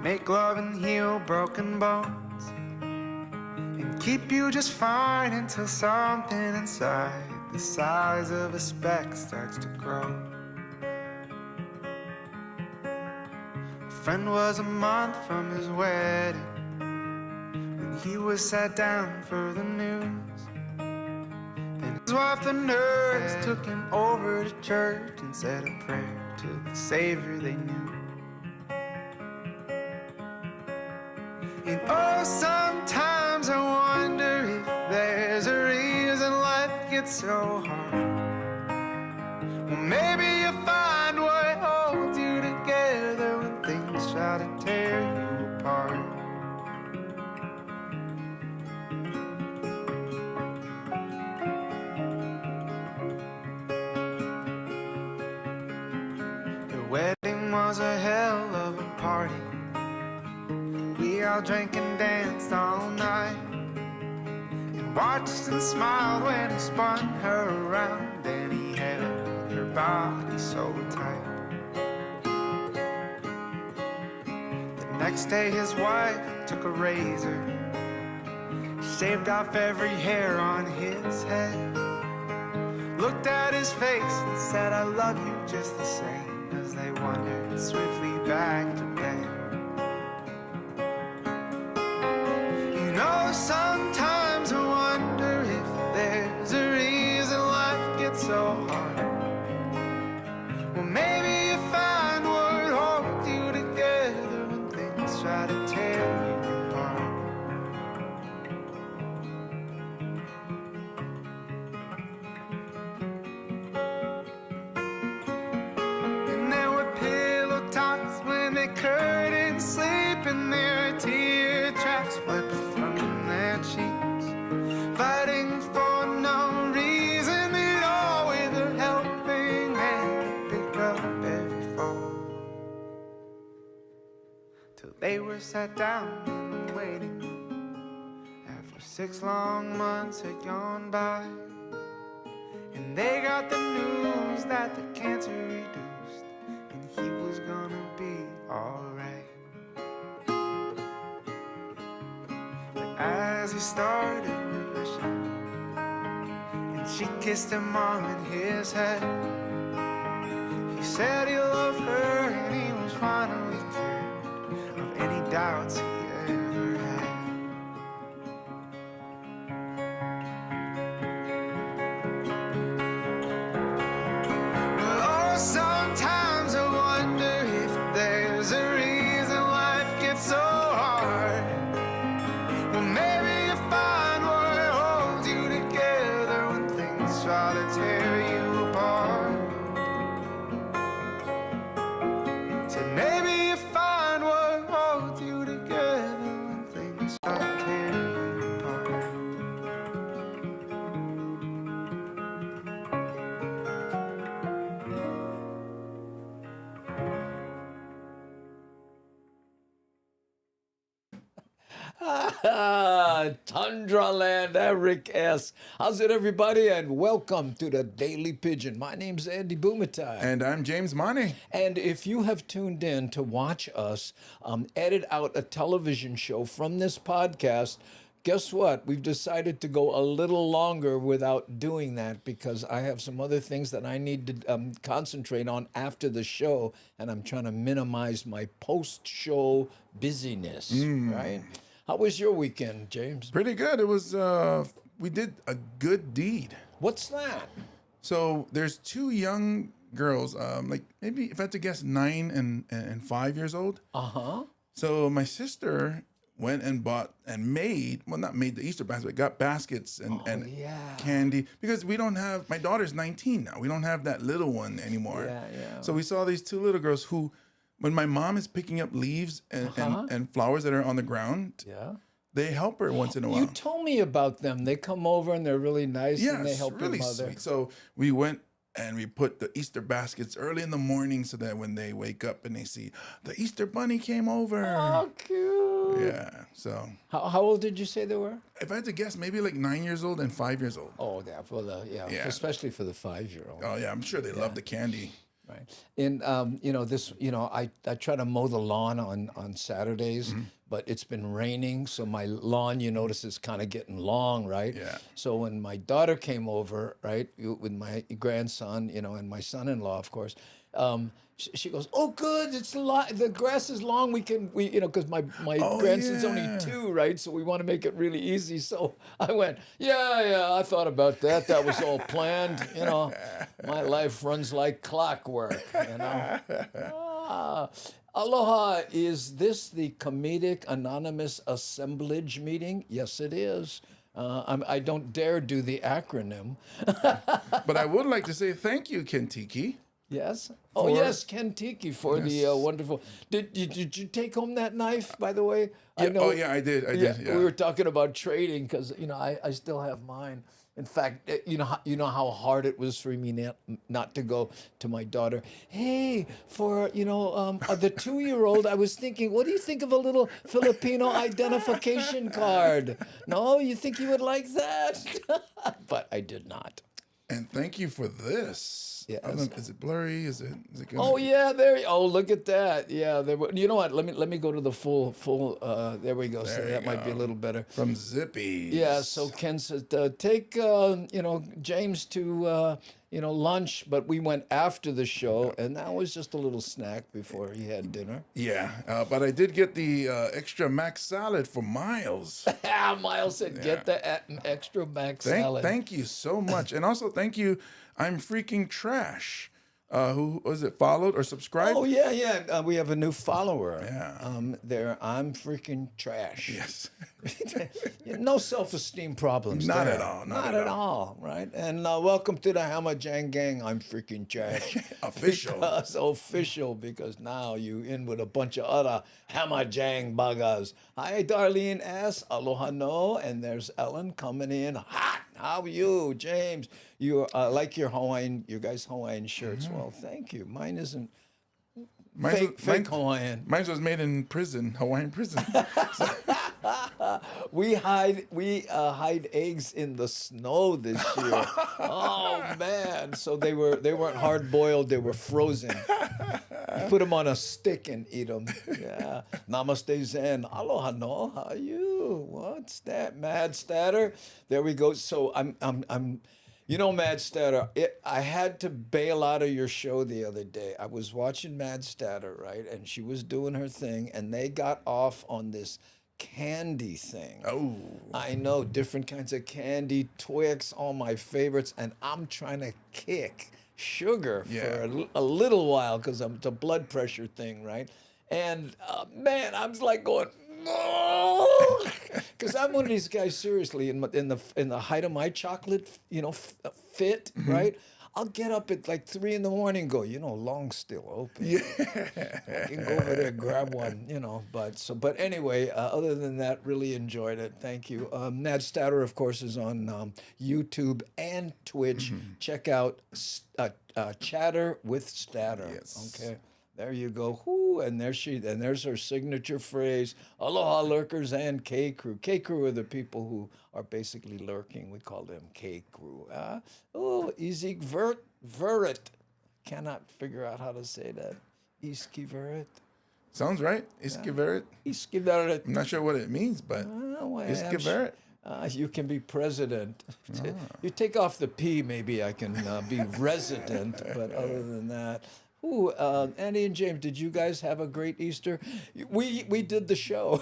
make love and heal broken bones, and keep you just fine until something inside the size of a speck starts to grow. A friend was a month from his wedding when he was sat down for the news. Then his wife, the nurse, took him over to church and said a prayer to the Savior they knew. And oh, sometimes I wonder if there's a reason life gets so hard. Well, maybe you find what holds you together when things try to tear you apart. The wedding was a hell of a party. We all drank and danced all night, and watched and smiled when he spun her around, and he held her body so tight. The next day his wife took a razor, shaved off every hair on his head, looked at his face and said, I love you just the same, as they wandered swiftly back to bed. Sometimes I wonder if there's a reason life gets so hard. Well, maybe you find what holds you together when things try to tear you apart. And there were pillow talks when they couldn't sleep, and there were tear tracks flipped from their cheeks, fighting for no reason at all, with a helping hand to pick up every fall, till they were sat down in the waiting room after 6 long months had gone by, and they got the news that the cancer reduced and he was gonna be alright. As he started remission, and she kissed him on his head, he said he loved her and he was finally cured of any doubts he ever had. Well, oh, sometimes I wonder if there's a reason life gets so hard. Well, maybe you find what holds you together when things try to tear you apart. Said maybe you find what holds you together when things try to tear you apart. Tundra Land, Eric S. How's it, everybody? And welcome to the Daily Pidgin. My name's Andy Bumatai. And I'm James Money. And if you have tuned in to watch us edit out a television show from this podcast, guess what? We've decided to go a little longer without doing that because I have some other things that I need to concentrate on after the show, and I'm trying to minimize my post-show busyness, right? How was your weekend, James? Pretty good. It was, we did a good deed. What's that? So there's 2 young girls, like maybe if I had to guess 9 and 5 years old. Uh-huh. So my sister went and bought and made, well, not made the Easter basket, but got baskets and candy, because we don't have, my daughter's 19 now. We don't have that little one anymore. Yeah. So we saw these 2 little girls who, when my mom is picking up leaves and flowers that are on the ground, they help her once in a while. You told me about them. They come over and they're really nice, and they help really your mother. Sweet. So we went and we put the Easter baskets early in the morning so that when they wake up and they see the Easter bunny came over. Oh, cute. Yeah. So how old did you say they were? if I had to guess, maybe like 9 years old and 5 years old. Oh, yeah, for the especially for the 5-year-old. Oh yeah, I'm sure they love the candy. Right. And I try to mow the lawn on Saturdays, but it's been raining, so my lawn, you notice, is kind of getting long, right? Yeah. So when my daughter came over, right, with my grandson, and my son-in-law, of course, she goes, "Oh, good, the grass is long. Because my Oh, grandson's only yeah. 2, right? So we want to make it really easy." So I went, "Yeah, I thought about that. That was all planned. My life runs like clockwork. Aloha, is this the Comedic Anonymous Assemblage meeting? Yes, it is. I don't dare do the acronym. But I would like to say thank you, Kentiki. Yes. Oh, yes, Ken Tiki for the wonderful. Did you take home that knife, by the way? Yeah, I know. oh, yeah, I did. Yeah. We were talking about trading because I still have mine. In fact, you know how hard it was for me not to go to my daughter. Hey, for the 2-year-old, I was thinking, what do you think of a little Filipino identification card? No, you think you would like that? But I did not. And thank you for this. Yes. I don't know, is it blurry? Is it good? Oh yeah, there. Oh, look at that. Yeah, there. You know what? Let me go to the full. There we go. So that might be a little better. From Zippy. Yeah. So Ken said, take James to lunch, but we went after the show, and that was just a little snack before he had dinner. Yeah, but I did get the extra mac salad for Miles. Miles said, get the extra mac salad. Thank you so much, and also thank you. I'm freaking trash. Who was it? Followed or subscribed? Oh yeah. We have a new follower. Yeah. There, I'm freaking trash. Yes. No self-esteem problems. Not there. at all. Not at all. Right. And welcome to the Hamajang Gang. I'm freaking trash. Official. Official, because now you in with a bunch of other Hamajang bagas. Hi, Darlene S. Aloha no. And there's Ellen coming in hot. How are you, James? You like your guys' Hawaiian shirts. Well, thank you. Mine isn't fake Hawaiian. Mine was made in prison, Hawaiian prison. We hide eggs in the snow this year. Oh man! So they weren't hard boiled. They were frozen. You put them on a stick and eat them. Yeah. Namaste Zen. Aloha no. How are you? What's that? Mad Statter. There we go. So I'm. Mad Statter, I had to bail out of your show the other day. I was watching Mad Statter, right? And she was doing her thing, and they got off on this candy thing. Oh. I know, different kinds of candy, Twix, all my favorites, and I'm trying to kick sugar for a little while because it's a blood pressure thing, right? And man, I'm like going, because I'm one of these guys. Seriously, in the height of my chocolate, fit, right? I'll get up at like 3 a.m. and go, Long's still open. Yeah, I can go over there, grab one, But anyway, other than that, really enjoyed it. Thank you. Mad Statter, of course, is on YouTube and Twitch. Check out Chatter with Statter. Yes. Okay. There you go. Whoo, and there's her signature phrase, Aloha lurkers and K-Crew. K-Crew are the people who are basically lurking. We call them K-Crew. Easy Verret. Cannot figure out how to say that. Iski Verret. Sounds right. Iskiveret. Iski Verret. I'm not sure what it means, but Iskiveret. You can be president. You take off the P, maybe I can be resident, but other than that. Ooh, Andy and James, did you guys have a great Easter? We did the show,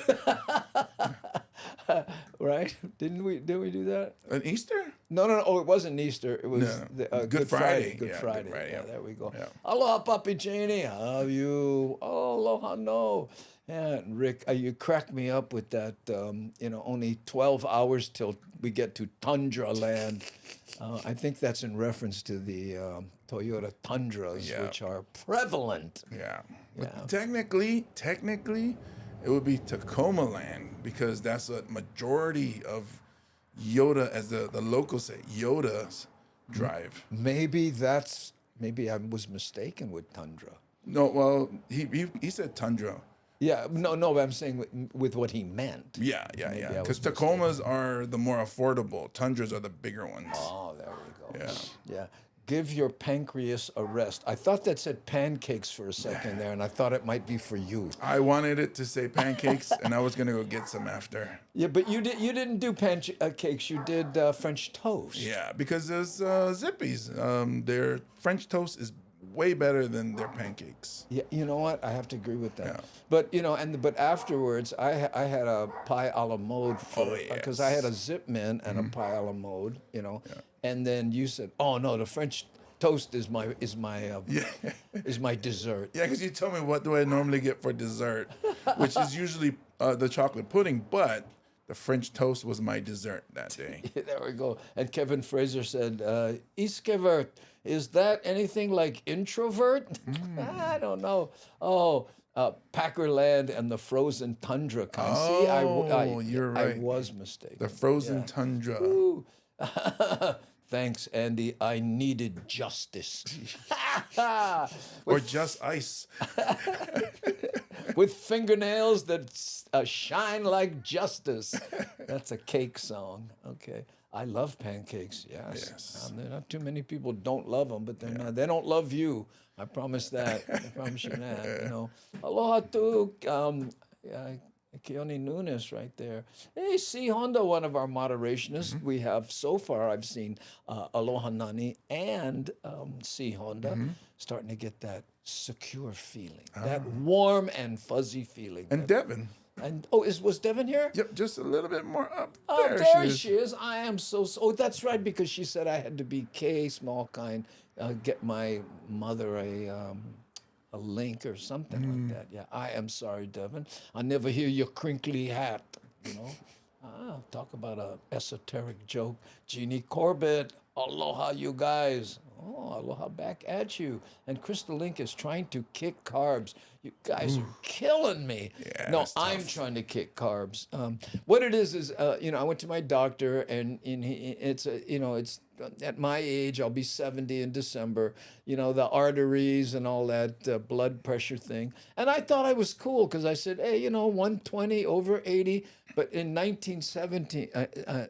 right? Didn't we do that? An Easter? No. Oh, it wasn't Easter. It was Good Friday. Good Friday. Good Friday. Yeah, there we go. Yeah. Aloha, Papi Janie. How are you? Oh, aloha, no. Yeah, Rick, you cracked me up with that. Only 12 hours till we get to Tundra Land. I think that's in reference to the Toyota Tundras, which are prevalent. Yeah. But technically, it would be Tacoma Land because that's a majority of Yoda, as the locals say, Yoda's drive. Maybe I was mistaken with Tundra. No, well, he said Tundra. Yeah, no, but I'm saying with what he meant. Yeah. Because Tacomas are the more affordable. Tundras are the bigger ones. Oh, there we go. Yeah. give your pancreas a rest. I thought that said pancakes for a second there, and I thought it might be for you. I wanted it to say pancakes, and I was gonna go get some after. Yeah, but you didn't do pancakes. You did French toast. Yeah, because there's Zippies. Their French toast is way better than their pancakes. Yeah, you know what? I have to agree with that. Yeah. But but afterwards, I had a pie a la mode because I had a zip man and a pie a la mode. And then you said, "Oh no, the French toast is my is my dessert." Yeah, because you told me what do I normally get for dessert, which is usually the chocolate pudding, but the French toast was my dessert that day. There we go. And Kevin Fraser said, "Iskevert, is that anything like introvert?" I don't know. Oh, Packer Land and the frozen tundra. Oh, you're right. I was mistaken. The frozen tundra. Ooh. Thanks, Andy. I needed justice. Or just ice. With fingernails that shine like justice. That's a cake song. Okay. I love pancakes. Yes. There are not too many people don't love them, but they don't love you. I promise that. I promise you that. Aloha to Keone Nunes right there. Hey, C. Honda, one of our moderationists. We have so far, I've seen Aloha Nani and C. Honda starting to get that secure feeling, that warm and fuzzy feeling. And Devin. And was Devin here? Yep, just a little bit more up Oh, there. there she is. I am so. Oh, that's right, because she said I had to be K, small kind, get my mother a link or something like that. Yeah, I am sorry, Devin. I never hear your crinkly hat. Talk about a esoteric joke. Jeannie Corbett, aloha, you guys. Oh, aloha back at you. And Crystal Link is trying to kick carbs. You guys are killing me. Yeah, no, that's tough. I'm trying to kick carbs. What it is, I went to my doctor, and it's at my age, I'll be 70 in December. The arteries and all that blood pressure thing. And I thought I was cool because I said, hey, 120 over 80. But in 1917,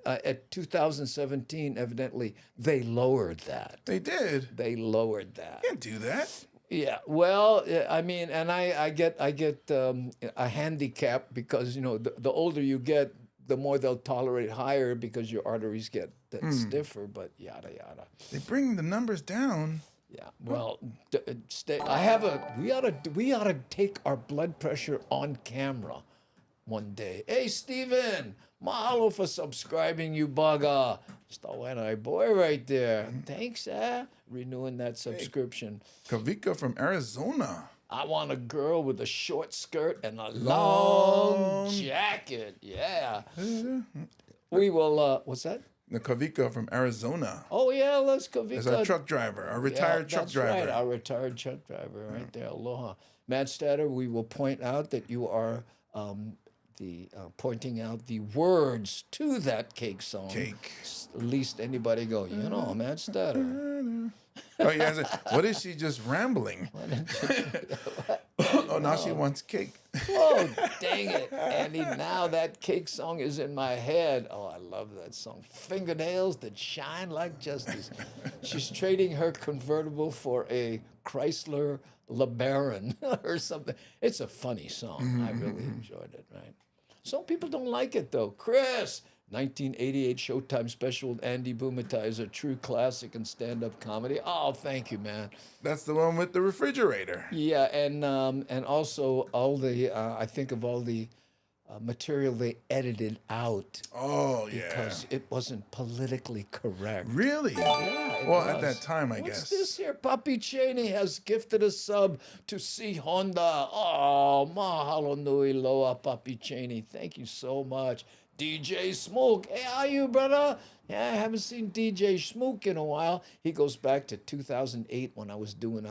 at 2017, evidently, they lowered that. They did. They lowered that. You can't do that. Yeah, well, I mean, and I get a handicap because the older you get, the more they'll tolerate higher because your arteries get stiffer. But yada yada. They bring the numbers down. Yeah. Well, we ought to take our blood pressure on camera one day. Hey, Steven, mahalo for subscribing, you bugger. Stawena boy right there. Thanks, renewing that subscription. Kavika from Arizona. I want a girl with a short skirt and a long jacket. Yeah. We will, what's that? The Kavika from Arizona. Oh, yeah, let's Kavika. As a truck driver, a retired truck driver. Right, our retired truck driver right there. Aloha. Matt Statter, we will point out that you are pointing out the words to that cake song. Cake. At least anybody go, Matt Statter. Oh, yeah. What is she just rambling? Oh, now she wants cake. Oh, dang it, Andy. Now that cake song is in my head. Oh, I love that song. Fingernails that shine like justice. She's trading her convertible for a Chrysler LeBaron or something. It's a funny song. I really enjoyed it, right? Some people don't like it, though. Chris, 1988 Showtime special with Andy Bumatai is a true classic in stand-up comedy. Oh, thank you, man. That's the one with the refrigerator. Yeah, and also all the I think of all the material they edited out. Oh, yeah. Because it wasn't politically correct. Really? Yeah, it well, was. at that time, I What's guess. this here? Papi Cheney has gifted a sub to C. Honda. Oh, mahalo nui loa, Papi Cheney. Thank you so much. DJ Smoke. Hey, how are you, brother? Yeah, I haven't seen DJ Smoke in a while. He goes back to 2008 when I was doing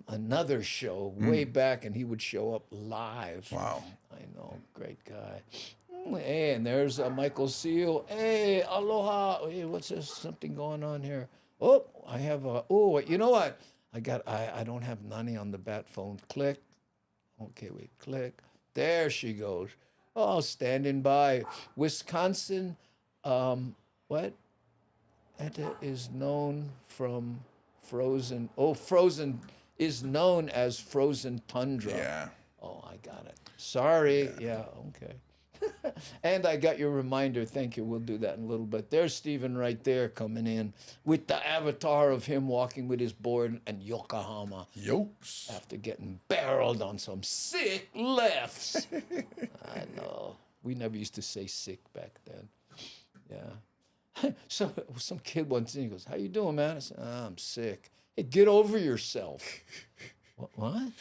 another show way back, and he would show up live. Wow. I know. Great guy. Hey, and there's Michael Seal. Hey, aloha. Hey, what's this? Something going on here. Oh, I have you know what? I don't have Nani on the bat phone. Click. Okay, wait, click. There she goes. Oh, standing by. Wisconsin, what? It is known Frozen. Oh, frozen is known as frozen tundra. Yeah. Oh, I got it. Sorry. Yeah, okay. And I got your reminder. Thank you. We'll do that in a little bit. There's Stephen right there coming in with the avatar of him walking with his board and Yokohama Yokes. after getting barreled on some sick lefts. I know. We never used to say sick back then. Yeah. So some kid once in, he goes, "How you doing, man?" I said, "I'm sick." "Hey, get over yourself." What?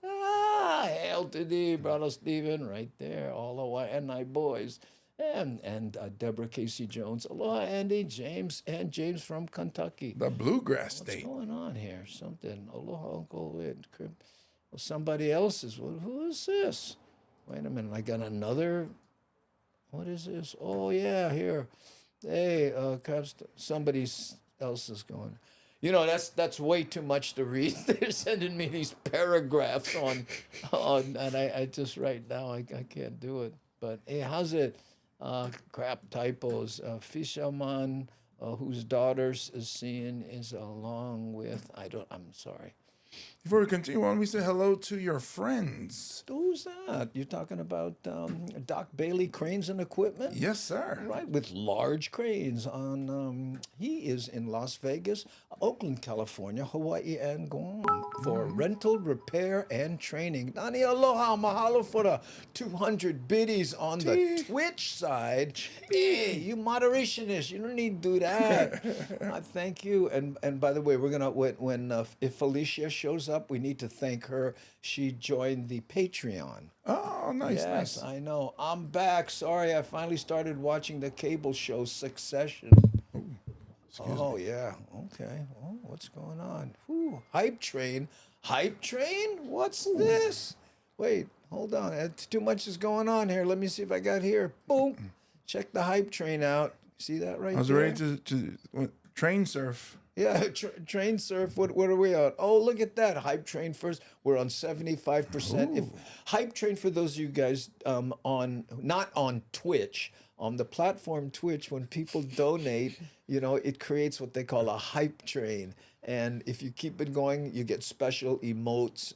Hail to thee, brother Stephen, right there, all the way, and my boys, and Deborah Casey Jones, aloha, Andy, James, and James from Kentucky. The bluegrass What's state. going on here? Something, aloha, Uncle Ed, well, somebody else's. Well, who is this? Wait a minute, I got another. What is this? Oh yeah, here. Hey, somebody else is going. You know, that's way too much to read. They're sending me these paragraphs on and I just right now I can't do it. But hey, how's it? Crap typos. Fisherman, whose daughters is seeing is along with. I'm sorry. Before we continue on, we say hello to your friends. Who's that? You're talking about Doc Bailey Cranes and Equipment? Yes, sir. Right, with large cranes on, he is in Las Vegas, Oakland, California, Hawaii, and Guam for rental, repair, and training. Nani aloha, mahalo for the 200 biddies on the Twitch side. Hey, you moderationist, you don't need to do that. I thank you. And by the way, we're gonna if Felicia shows up, we need to thank her. She joined the Patreon. Oh, nice, Yes, nice. I know. I'm back. Sorry, I finally started watching the cable show Succession. Oh, yeah. Okay. Oh, what's going on? Whew. Hype train. Hype train? What's this? Wait, hold on. Too much is going on here. Let me see if I got here. Boom. Check the hype train out. See that right there? I was ready to train surf. Yeah, train surf. What are we on? Oh, look at that. Hype train first. We're on 75%. If Hype train, for those of you guys not on Twitch, on the platform Twitch, when people donate, it creates what they call a hype train. And if you keep it going, you get special emotes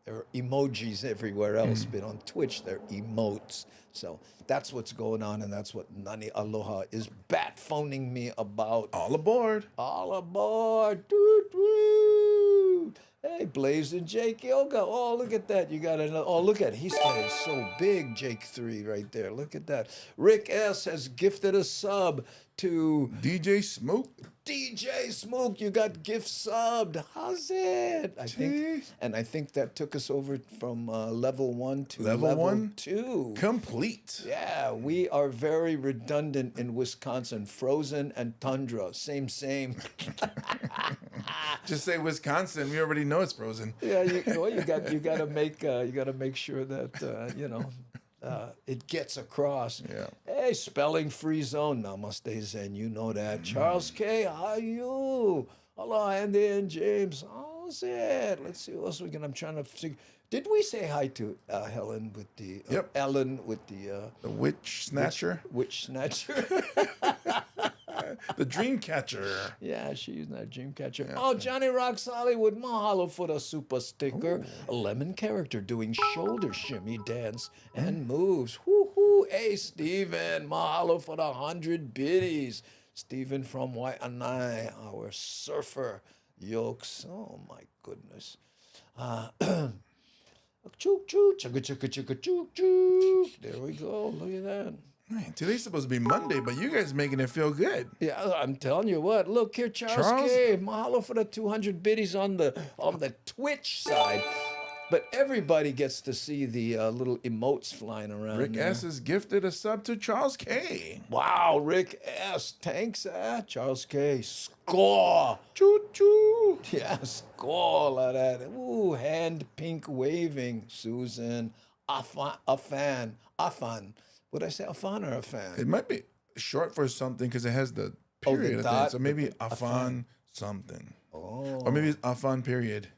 there are emojis everywhere else, but on Twitch, they're emotes. So that's what's going on, and that's what Nani Aloha is bat phoning me about. All aboard. All aboard. Doot, doot. Hey, Blaze and Jake Yoga. Oh, look at that. You got another. Oh, look at he's getting so big, Jake 3 right there. Look at that. Rick S has gifted a sub to DJ Smoke. DJ Smoke, you got gift subbed. How's it? I think that took us over from level 1 to level 2. Complete. Yeah, we are very redundant in Wisconsin. Frozen and tundra, same. Just say Wisconsin. We already know it's frozen. Yeah, you gotta make sure that it gets across. Yeah. Hey, spelling free zone. Namaste Zen. You know that. Charles K. How are you? Hello, Andy and James. How's it? Let's see what else we can. I'm trying to figure. Did we say hi to Helen with the Ellen with the Witch Snatcher? Witch Snatcher. The Dream Catcher. Yeah, she's that dream catcher. Yeah. Oh, Johnny Rocks Hollywood, mahalo for the super sticker. Ooh. A lemon character doing shoulder shimmy dance and moves. Woo-hoo. Hey, Steven, mahalo for the 100 biddies. Steven from Waianae, our surfer yokes. Oh, my goodness. Chook, chook, chugga, chugga, chugga, chook, chook. There we go. Look at that. Man, today's supposed to be Monday, but you guys making it feel good. Yeah, I'm telling you what. Look here, Charles K. Mahalo for the 200 biddies on the Twitch side. But everybody gets to see the little emotes flying around. Rick there. S. has gifted a sub to Charles K. Wow, Rick S. Thanks, Charles K. Score. Choo choo. Yeah, score like that. Ooh, hand pink waving. Susan. Afan. Would I say Afan or Afan? It might be short for something because it has the period. dot, so maybe Afan something. Oh. Or maybe it's Afan period.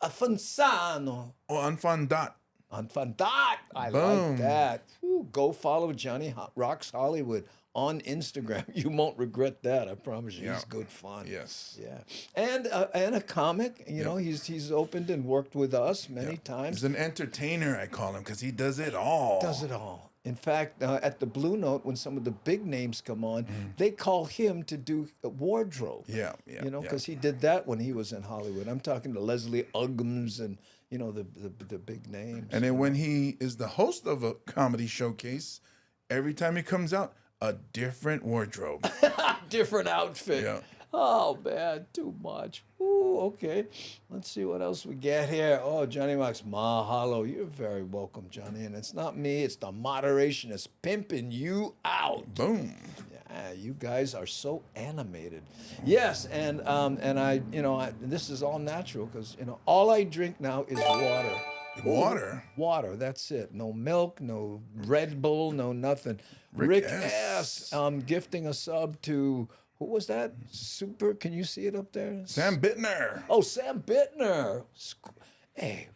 Afansano. Or Anfan dot. Anfan dot. I Boom. like that. Ooh, go follow Johnny Rocks Hollywood on Instagram. You won't regret that. I promise you. Yeah. He's good fun. Yes. Yeah. And a comic. You know, he's opened and worked with us many times. He's an entertainer, I call him, because he does it all. Does it all. In fact, at the Blue Note, when some of the big names come on, they call him to do wardrobe. Yeah. You know, because he did that when he was in Hollywood. I'm talking to Leslie Uggams and, you know, the big names. And then when he is the host of a comedy showcase, every time he comes out, a different wardrobe. Different outfit. Yeah. Oh, man, too much. Ooh, okay. Let's see what else we get here. Oh, Johnny Max, mahalo. You're very welcome, Johnny. And it's not me, it's the moderation that's pimping you out. Boom. Yeah, you guys are so animated. Yes, and I, you know, this is all natural because, you know, all I drink now is water. Water? Water, that's it. No milk, no Red Bull, no nothing. Rick S. Gifting a sub to, who was that? Super, can you see it up there? Sam Bittner. Oh, Sam Bittner. Hey,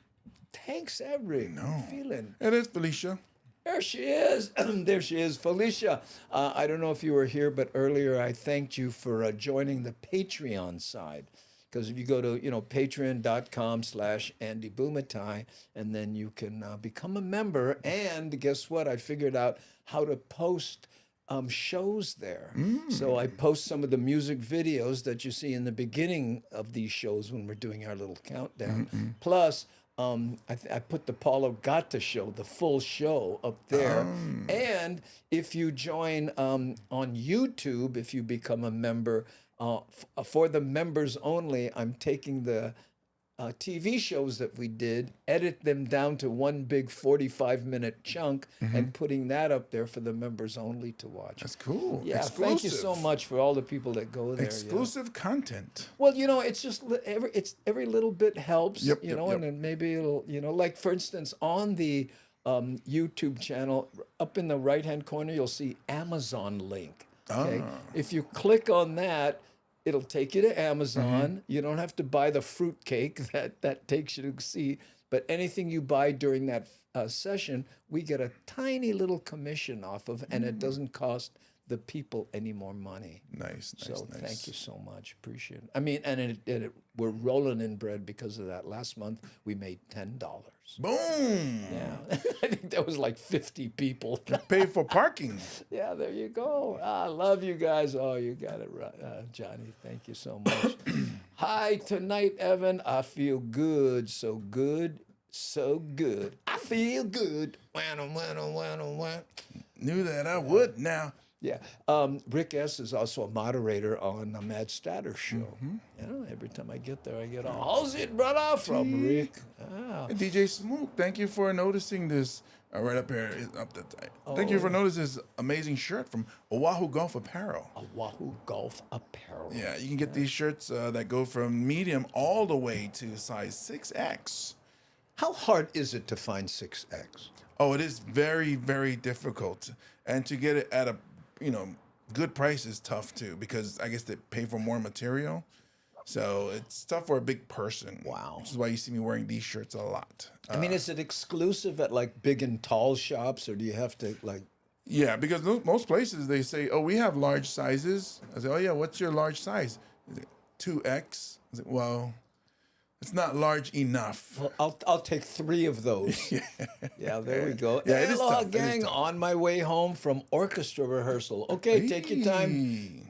thanks, Eric. No. Feeling. It is Felicia. There she is. There she is, Felicia. I don't know if you were here, but earlier I thanked you for joining the Patreon side. Because if you go to, you know, patreon.com/Andy Bumatai, and then you can become a member. And guess what? I figured out how to post shows there. So I post some of the music videos that you see in the beginning of these shows when we're doing our little countdown. Plus, I put the Paulo Gata show, the full show up there. And if you join on YouTube, if you become a member, for the members only, I'm taking the TV shows that we did, edit them down to one big 45-minute chunk, and putting that up there for the members only to watch. That's cool. Yeah, Exclusive. thank you so much for all the people that go there. Exclusive content. Well, you know, it's just every little bit helps. Yep, you yep, know, yep. and then maybe it'll, you know, like for instance, on the YouTube channel, up in the right-hand corner, you'll see Amazon link. Okay, if you click on that, it'll take you to Amazon. You don't have to buy the fruit cake that takes you to see. But anything you buy during that session, we get a tiny little commission off of, and it doesn't cost the people any more money. Nice. So nice. thank you so much. Appreciate it. I mean, and we're rolling in bread because of that. Last month, we made $10. Boom. Yeah. I think that was like 50 people. Pay for parking. Yeah, there you go. I love you guys. Oh, you got it right. Johnny, thank you so much. Hi, tonight, Evan. I feel good. So good. So good. I feel good. Knew that I would now. Yeah. Rick S. is also a moderator on the Mad Statter show. You know, every time I get there, I get a, how's it, brother, from Rick. Ah. Hey, DJ Smoke, thank you for noticing this. Right up here. Thank you for noticing this amazing shirt from Oahu Golf Apparel. Oahu Golf Apparel. Yeah, you can get these shirts that go from medium all the way to size 6X. How hard is it to find 6X? Oh, it is very, very difficult. And to get it at a, you know, good price is tough too, because I guess they pay for more material. So it's tough for a big person. Wow. Which is why you see me wearing these shirts a lot. I mean, is it exclusive at like big and tall shops, or do you have to like? Yeah, because most places they say, oh, we have large sizes. I say, oh yeah, what's your large size? Is it 2X? I say, well, it's not large enough. Well, I'll take 3 of those. Yeah, there we go. Yeah, it is Aloha tough. It is Gang, tough. on my way home from orchestra rehearsal. Okay, take your time.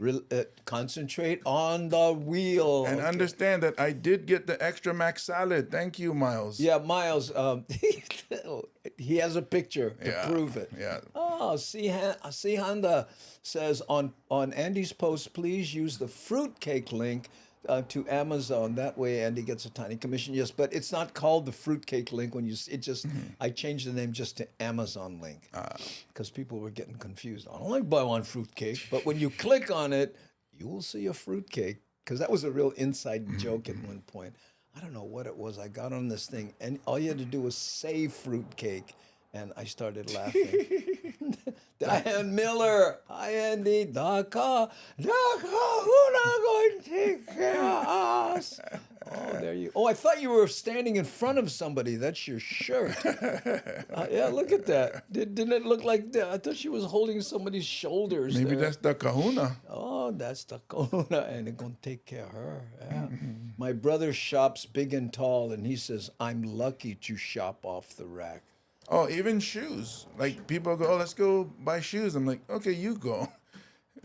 Concentrate on the wheel. And understand that I did get the extra mac salad. Thank you, Miles. Yeah, Miles, he has a picture to prove it. Yeah. Oh, Honda says on Andy's post, please use the fruitcake link to Amazon. That way Andy gets a tiny commission. Yes, but it's not called the fruitcake link when I changed the name just to Amazon link because people were getting confused. I don't like buy one fruitcake, but when you click on it, you will see a fruitcake, because that was a real inside joke at one point. I don't know what it was. I got on this thing, and all you had to do was say fruitcake, and I started laughing. Diane Miller, hi Andy, Daka, who's not going to take care of us? Oh, there you. Oh, I thought you were standing in front of somebody. That's your shirt. Yeah, look at that. Didn't it look like that? I thought she was holding somebody's shoulders. Maybe there. that's the kahuna. Oh, that's the Kona, and they're gonna take care of her. Yeah. My brother shops big and tall, and he says, "I'm lucky to shop off the rack." Oh, even shoes. Like people go, oh, let's go buy shoes. I'm like, okay, you go.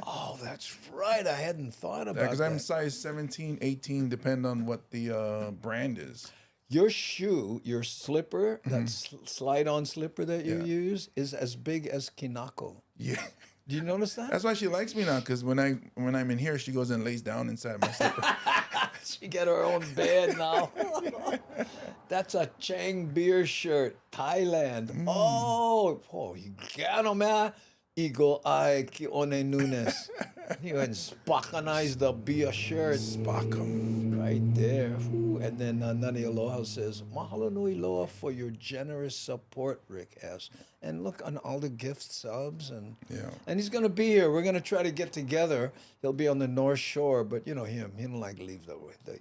Oh, that's right. I hadn't thought about Because that. I'm size 17, 18, depend on what the brand is. Your shoe, your slipper, that slide-on slipper that you use, is as big as Kinako. Yeah. Do you notice that? That's why she likes me now. Because when I'm in here, she goes and lays down inside my slipper. She get her own bed now. That's a Chang beer shirt, Thailand. Oh, you got him, man. Igo ai ki one Nunes. You and Spockanize the beer shirt. Spock 'em. Right there. Ooh. And then Nani Aloha says, Mahalo nui loa for your generous support, Rick S. And look on all the gift subs. And he's going to be here. We're going to try to get together. He'll be on the North Shore, but you know him. He don't like to leave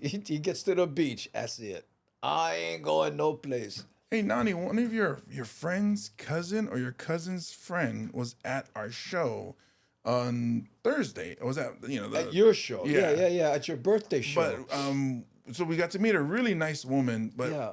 he gets to the beach. That's it. I ain't going no place. Hey, Nani, one of your friend's cousin or your cousin's friend was at our show on Thursday. Was that, At your show. Yeah. At your birthday show. But so we got to meet a really nice woman, but Yeah.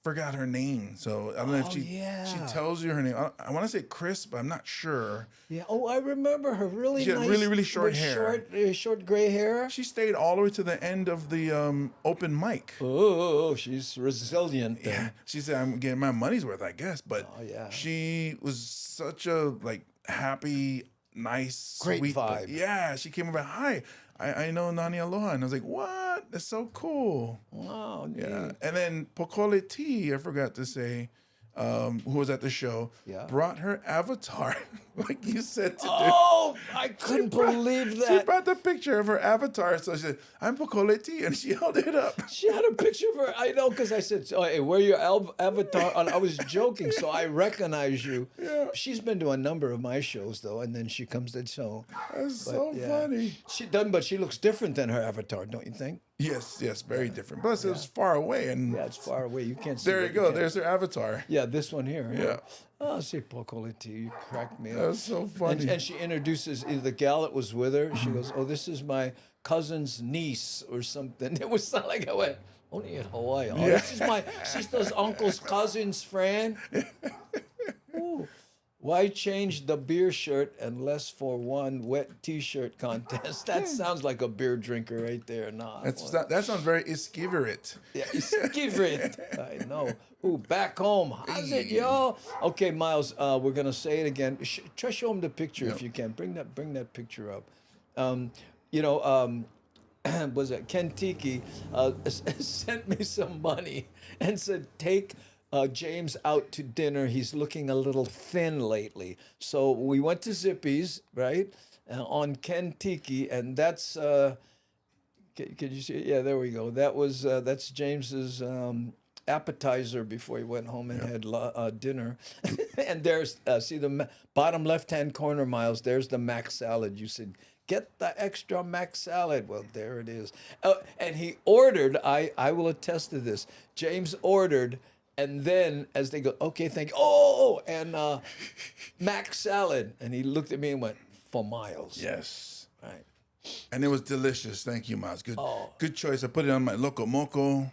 forgot her name. So I don't know if she tells you her name. I want to say Chris, but I'm not sure. Yeah. Oh, I remember her. Really She had nice. really, really short hair. Short gray hair. She stayed all the way to the end of the open mic. Oh, she's resilient. Then. Yeah. She said, I'm getting my money's worth, I guess. But she was such a happy, nice, Great sweet vibe. Yeah. She came over, hi, I know Nani Aloha. And I was like, what? That's so cool. Wow. Neat. Yeah. And then Pokoletee, I forgot to say, who was at the show, brought her avatar, like you said to do. Oh, I couldn't believe She that. brought the picture of her avatar. So she said, I'm Pokoletee. And she held it up. She had a picture of her. I know, because I said, oh, hey, where your avatar? And I was joking, so I recognize you. Yeah. She's been to a number of my shows, though, and then she comes to the show. That's so funny. But she looks different than her avatar, don't you think? Yes, very different. Plus, it was far away. And Yeah, it's far away. You can't see there you it. go. There's her avatar. Yeah, this one here. Yeah. Oh, see, Pokoletee, you cracked me up. That was so funny. And she introduces the gal that was with her. She goes, oh, this is my cousin's niece or something. It was not like I went, only in Hawaii. Oh, this is my sister's uncle's cousin's friend. Ooh. Why change the beer shirt unless for one wet T-shirt contest? That sounds like a beer drinker right there. Nah. That sounds very Iskiverit. Yeah, give it. I know. Ooh, back home. How's it, yo? Okay, Miles. We're gonna say it again. Try show him the picture if you can. Bring that picture up. Was it Ken Tiki sent me some money and said take James out to dinner. He's looking a little thin lately. So we went to Zippy's, right, on Ken Tiki, and that's. Can you see it? Yeah, there we go. That's James's appetizer before he went home and had dinner. And there's see the bottom left-hand corner, Miles. There's the mac salad. You said get the extra mac salad. Well, there it is. And he ordered. I will attest to this. James ordered. And then, as they go, okay, thank you. Oh, and mac salad. And he looked at me and went, for Miles. Yes. Right. And it was delicious. Thank you, Miles. Good choice. I put it on my Loco Moco,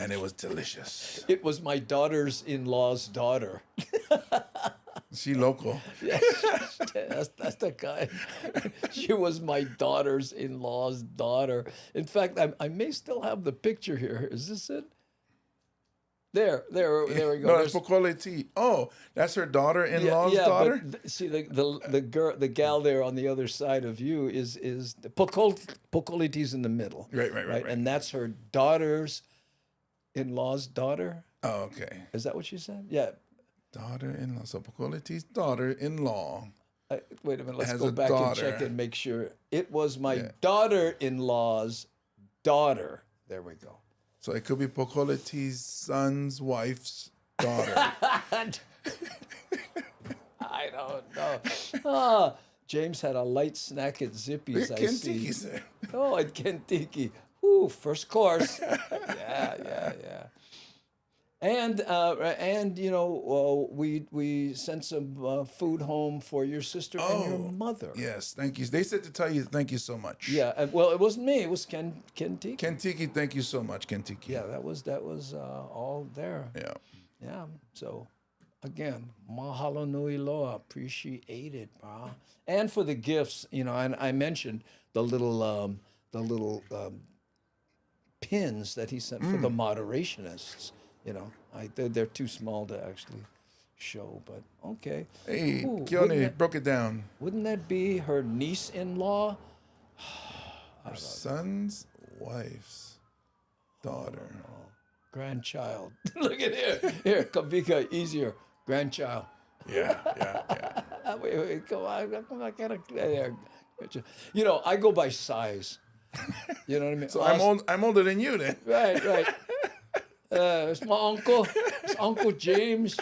and it was delicious. It was my daughter's-in-law's daughter. She local. Yes, that's the kind. She was my daughter's-in-law's daughter. In fact, I may still have the picture here. Is this it? There we go. No, that's Pokoletee. Oh, that's her daughter-in-law's daughter? But see, the gal there on the other side of you is the Pokoletee's in the middle. Right. And that's her daughter's-in-law's daughter. Oh, okay. Is that what you said? Yeah. Daughter-in-law. So Pokoletee's daughter-in-law. Wait a minute. Let's has go a back daughter. and check and make sure. It was my daughter-in-law's daughter. There we go. So it could be Pokoletee's son's wife's daughter. I don't know. James had a light snack at Zippy's, I see. Kentucky's there. Oh, at Kentucky. Ooh, first course. Yeah. And you know, we sent some food home for your sister and your mother. Yes, thank you. They said to tell you thank you so much. Yeah, well, it wasn't me. It was Ken Tiki. Kentiki, thank you so much, Kentiki. Yeah, that was all there. Yeah. Yeah. So, again, mahalo nui loa. Appreciate it, brah. And for the gifts, you know, and I mentioned the little pins that he sent for the moderationists. You know, they're too small to actually show, but okay. Hey, Ooh, Keone broke it down. Wouldn't that be her niece-in-law? Her son's wife's daughter. Grandchild. Look at here. Here, Kavika, easier. Grandchild. Yeah. Wait, come on, there. You know, I go by size. You know what I mean? So I'm older than you then. Right. It's my uncle. It's Uncle James.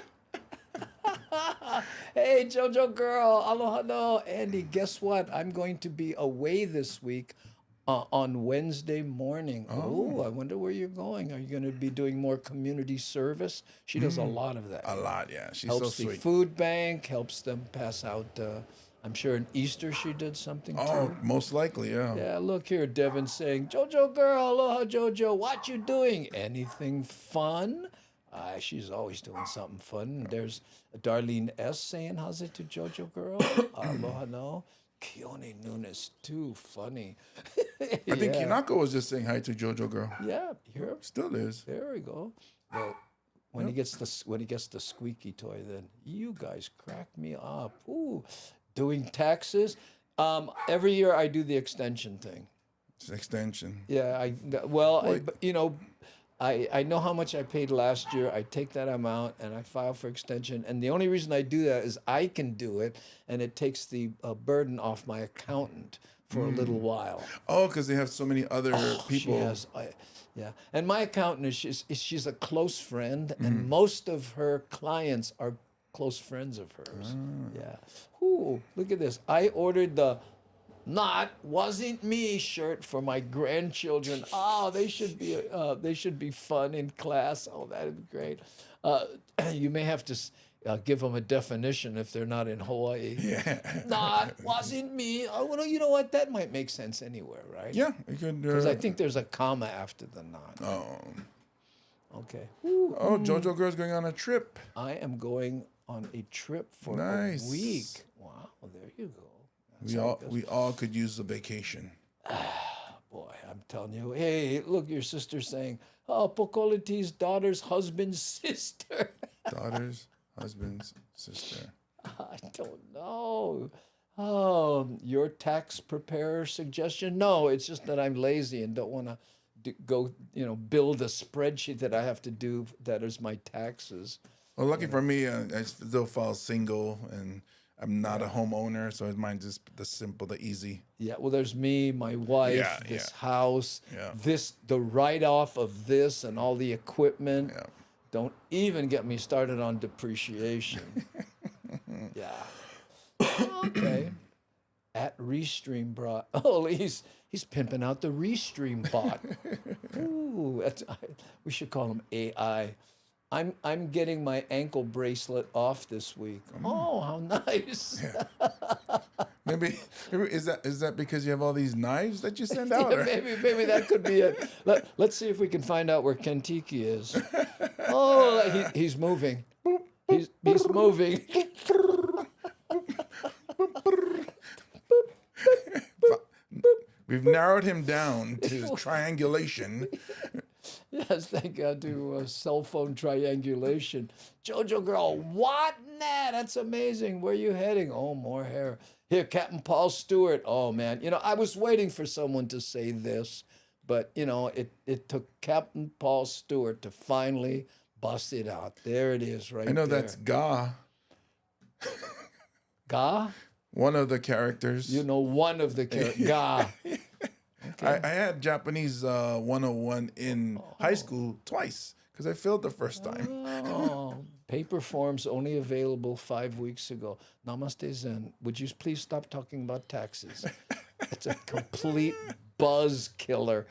Hey, JoJo girl. Aloha no. Andy, guess what? I'm going to be away this week on Wednesday morning. Oh, I wonder where you're going. Are you going to be doing more community service? She does a lot of that. A lot, yeah. She's Helps so the sweet. food bank, helps them pass out. I'm sure in Easter she did something too. Most likely, yeah. Yeah, look here, Devin saying, JoJo girl, aloha JoJo, what you doing? Anything fun? She's always doing something fun. There's Darlene S saying, how's it to JoJo girl? Aloha no. Keone Nunes, too funny. I think Kinako was just saying hi to JoJo girl. Yeah, here. Still is. There we go. Well, when he gets the squeaky toy, then you guys crack me up. Ooh, doing taxes. Every year I do the extension thing. It's an extension. Yeah, I know how much I paid last year. I take that amount and I file for extension. And the only reason I do that is I can do it, and it takes the burden off my accountant for a little while. Oh, because they have so many other people. She has, yeah. And my accountant she's a close friend, and most of her clients are close friends of hers. Yeah. Ooh, look at this. I ordered the wasn't me shirt for my grandchildren. Oh, they should be fun in class. Oh, that'd be great. You may have to give them a definition if they're not in Hawaii. Yeah. Wasn't me. Oh, well, you know what? That might make sense anywhere, right? Yeah, you could. Because I think there's a comma after the not. Oh. Okay. JoJo girl's going on a trip. I am going on a trip for Nice. a week. Wow, there you go. We all could use a vacation. Boy, I'm telling you. Hey, look, your sister's saying, oh, Pokoletee's daughter's husband's sister. Daughter's, husband's, sister. I don't know. Oh, your tax preparer suggestion? No, it's just that I'm lazy and don't want to go, build a spreadsheet that I have to do that is my taxes. Well, lucky for me, I still fall single and I'm not a homeowner, so mine's just the simple, the easy. Yeah, well, there's me, my wife, this house, the write-off of this and all the equipment. Yeah. Don't even get me started on depreciation. Yeah. Okay. At Restream brought. Oh, he's pimping out the Restream bot. Ooh, we should call him AI. I'm getting my ankle bracelet off this week. Oh, how nice! Yeah. maybe is that because you have all these knives that you send out? Yeah, maybe that could be it. Let's see if we can find out where Kentiki is. Oh, he's moving. He's moving. We've narrowed him down to triangulation. Yes, thank God to cell phone triangulation. JoJo girl, what? Nah, that's amazing. Where are you heading? Oh, more hair. Here, Captain Paul Stewart. Oh, man. I was waiting for someone to say this, but, it took Captain Paul Stewart to finally bust it out. There it is right there. I know that's Ga. Ga? One of the characters. One of the characters. Ga. Okay. I had Japanese 101 in high school twice because I failed the first time. Oh, paper forms only available 5 weeks ago. Namaste Zen. Would you please stop talking about taxes? It's a complete buzz killer.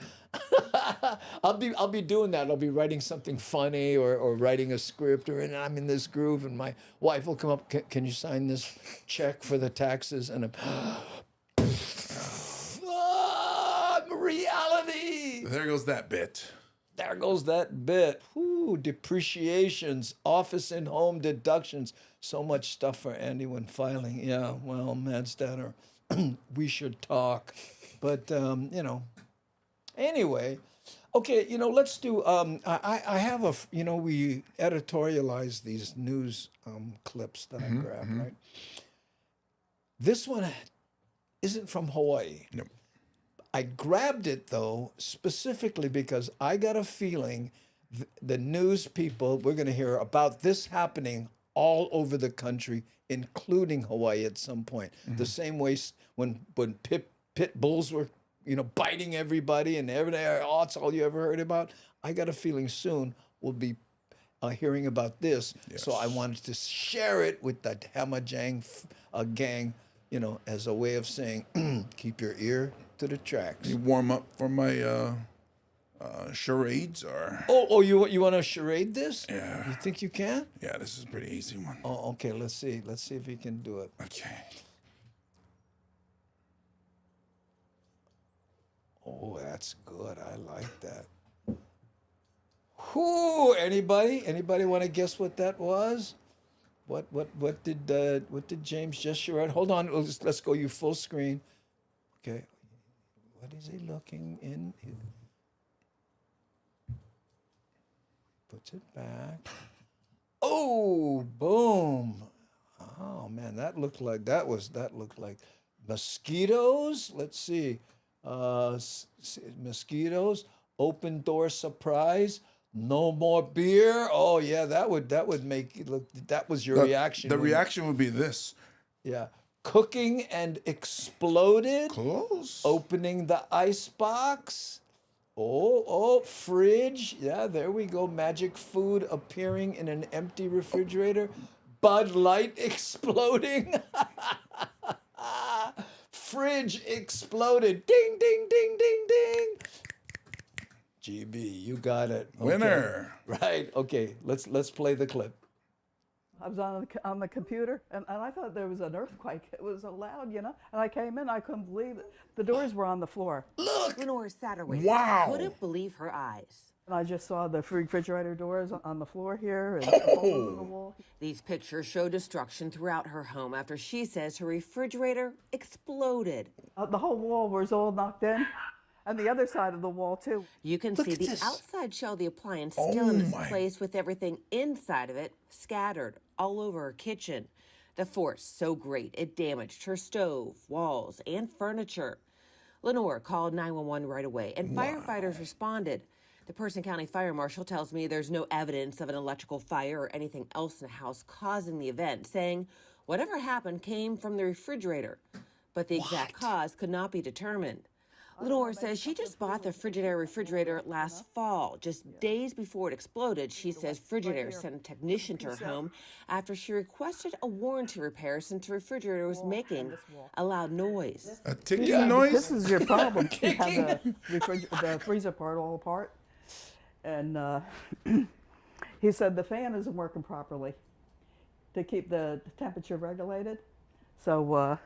I'll be doing that. I'll be writing something funny or writing a script, and I'm in this groove, and my wife will come up. Can you sign this check for the taxes? And reality. There goes that bit. There goes that bit. Whew, depreciations, office and home deductions. So much stuff for Andy when filing. Yeah, well, Mad Statter, we should talk. But, anyway, okay, let's do, I have we editorialize these news clips that I grab, right? This one isn't from Hawaii. Nope. I grabbed it, though, specifically because I got a feeling the news people, we're going to hear about this happening all over the country, including Hawaii at some point. The same way when pit bulls were, biting everybody and everything, oh, that's all you ever heard about. I got a feeling soon we'll be hearing about this. Yes. So I wanted to share it with the Hamajang gang, as a way of saying, keep your ear to the tracks. You warm up for my charades or? Oh, you want to charade this? Yeah. You think you can? Yeah, this is a pretty easy one. Oh, okay. Let's see if he can do it. Okay. Oh, that's good. I like that. Whoo! Anybody want to guess what that was? What did James just share? Hold on. Let's go. You full screen. Okay. What is he looking in? Puts it back. Oh, boom. Oh man, that looked like mosquitoes. Let's see. Mosquitoes. Open door surprise. No more beer. Oh yeah, that would make it look. That was your reaction. The reaction would be this. Yeah. Cooking and exploded. Close. Opening the ice box. Oh, fridge. Yeah, there we go. Magic food appearing in an empty refrigerator. Bud Light exploding. Fridge exploded. Ding, ding, ding, ding, ding. GB, you got it. Okay. Winner. Right. Okay. Let's play the clip. I was on the computer, and I thought there was an earthquake. It was so loud, And I came in, I couldn't believe it. The doors were on the floor. Look! Lenore Satterwhite Wow. couldn't believe her eyes. And I just saw the refrigerator doors on the floor here and a hole in the wall. These pictures show destruction throughout her home after she says her refrigerator exploded. The whole wall was all knocked in, and the other side of the wall, too. You can Look see at the this. outside shell of the appliance still in its my. place with everything inside of it scattered all over her kitchen. The force so great it damaged her stove, walls, and furniture. Lenore called 911 right away, and firefighters responded. The Person County Fire Marshal tells me there's no evidence of an electrical fire or anything else in the house causing the event, saying whatever happened came from the refrigerator, but the exact cause could not be determined. Lenore says she just bought the Frigidaire refrigerator last fall. Just days before it exploded, she says Frigidaire sent a technician to her home after she requested a warranty repair since the refrigerator was making a loud noise. A ticking noise? This is your problem. You have the freezer part all apart. And he said the fan isn't working properly to keep the temperature regulated. So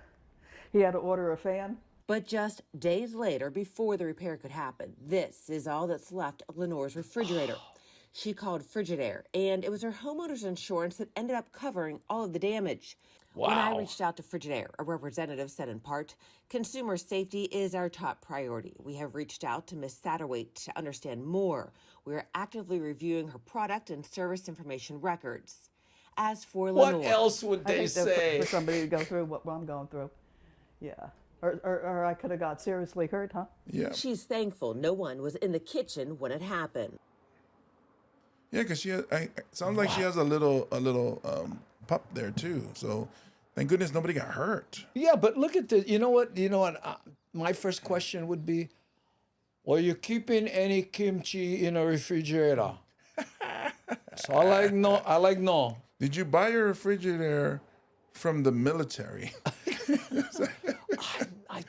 he had to order a fan. But just days later, before the repair could happen, this is all that's left of Lenore's refrigerator. She called Frigidaire, and it was her homeowner's insurance that ended up covering all of the damage. Wow. When I reached out to Frigidaire, a representative said in part, consumer safety is our top priority. We have reached out to Ms. Satterwhite to understand more. We are actively reviewing her product and service information records. As for Lenore, What else would I they think that say? for somebody to go through what I'm going through. Yeah. Or I could have got seriously hurt, huh? Yeah. she's thankful no one was in the kitchen when it happened. Yeah, because sounds like she has a little pup there too. So thank goodness nobody got hurt. Yeah, but look at this. You know what? My first question would be, are you keeping any kimchi in a refrigerator? So I like no. Did you buy your refrigerator from the military?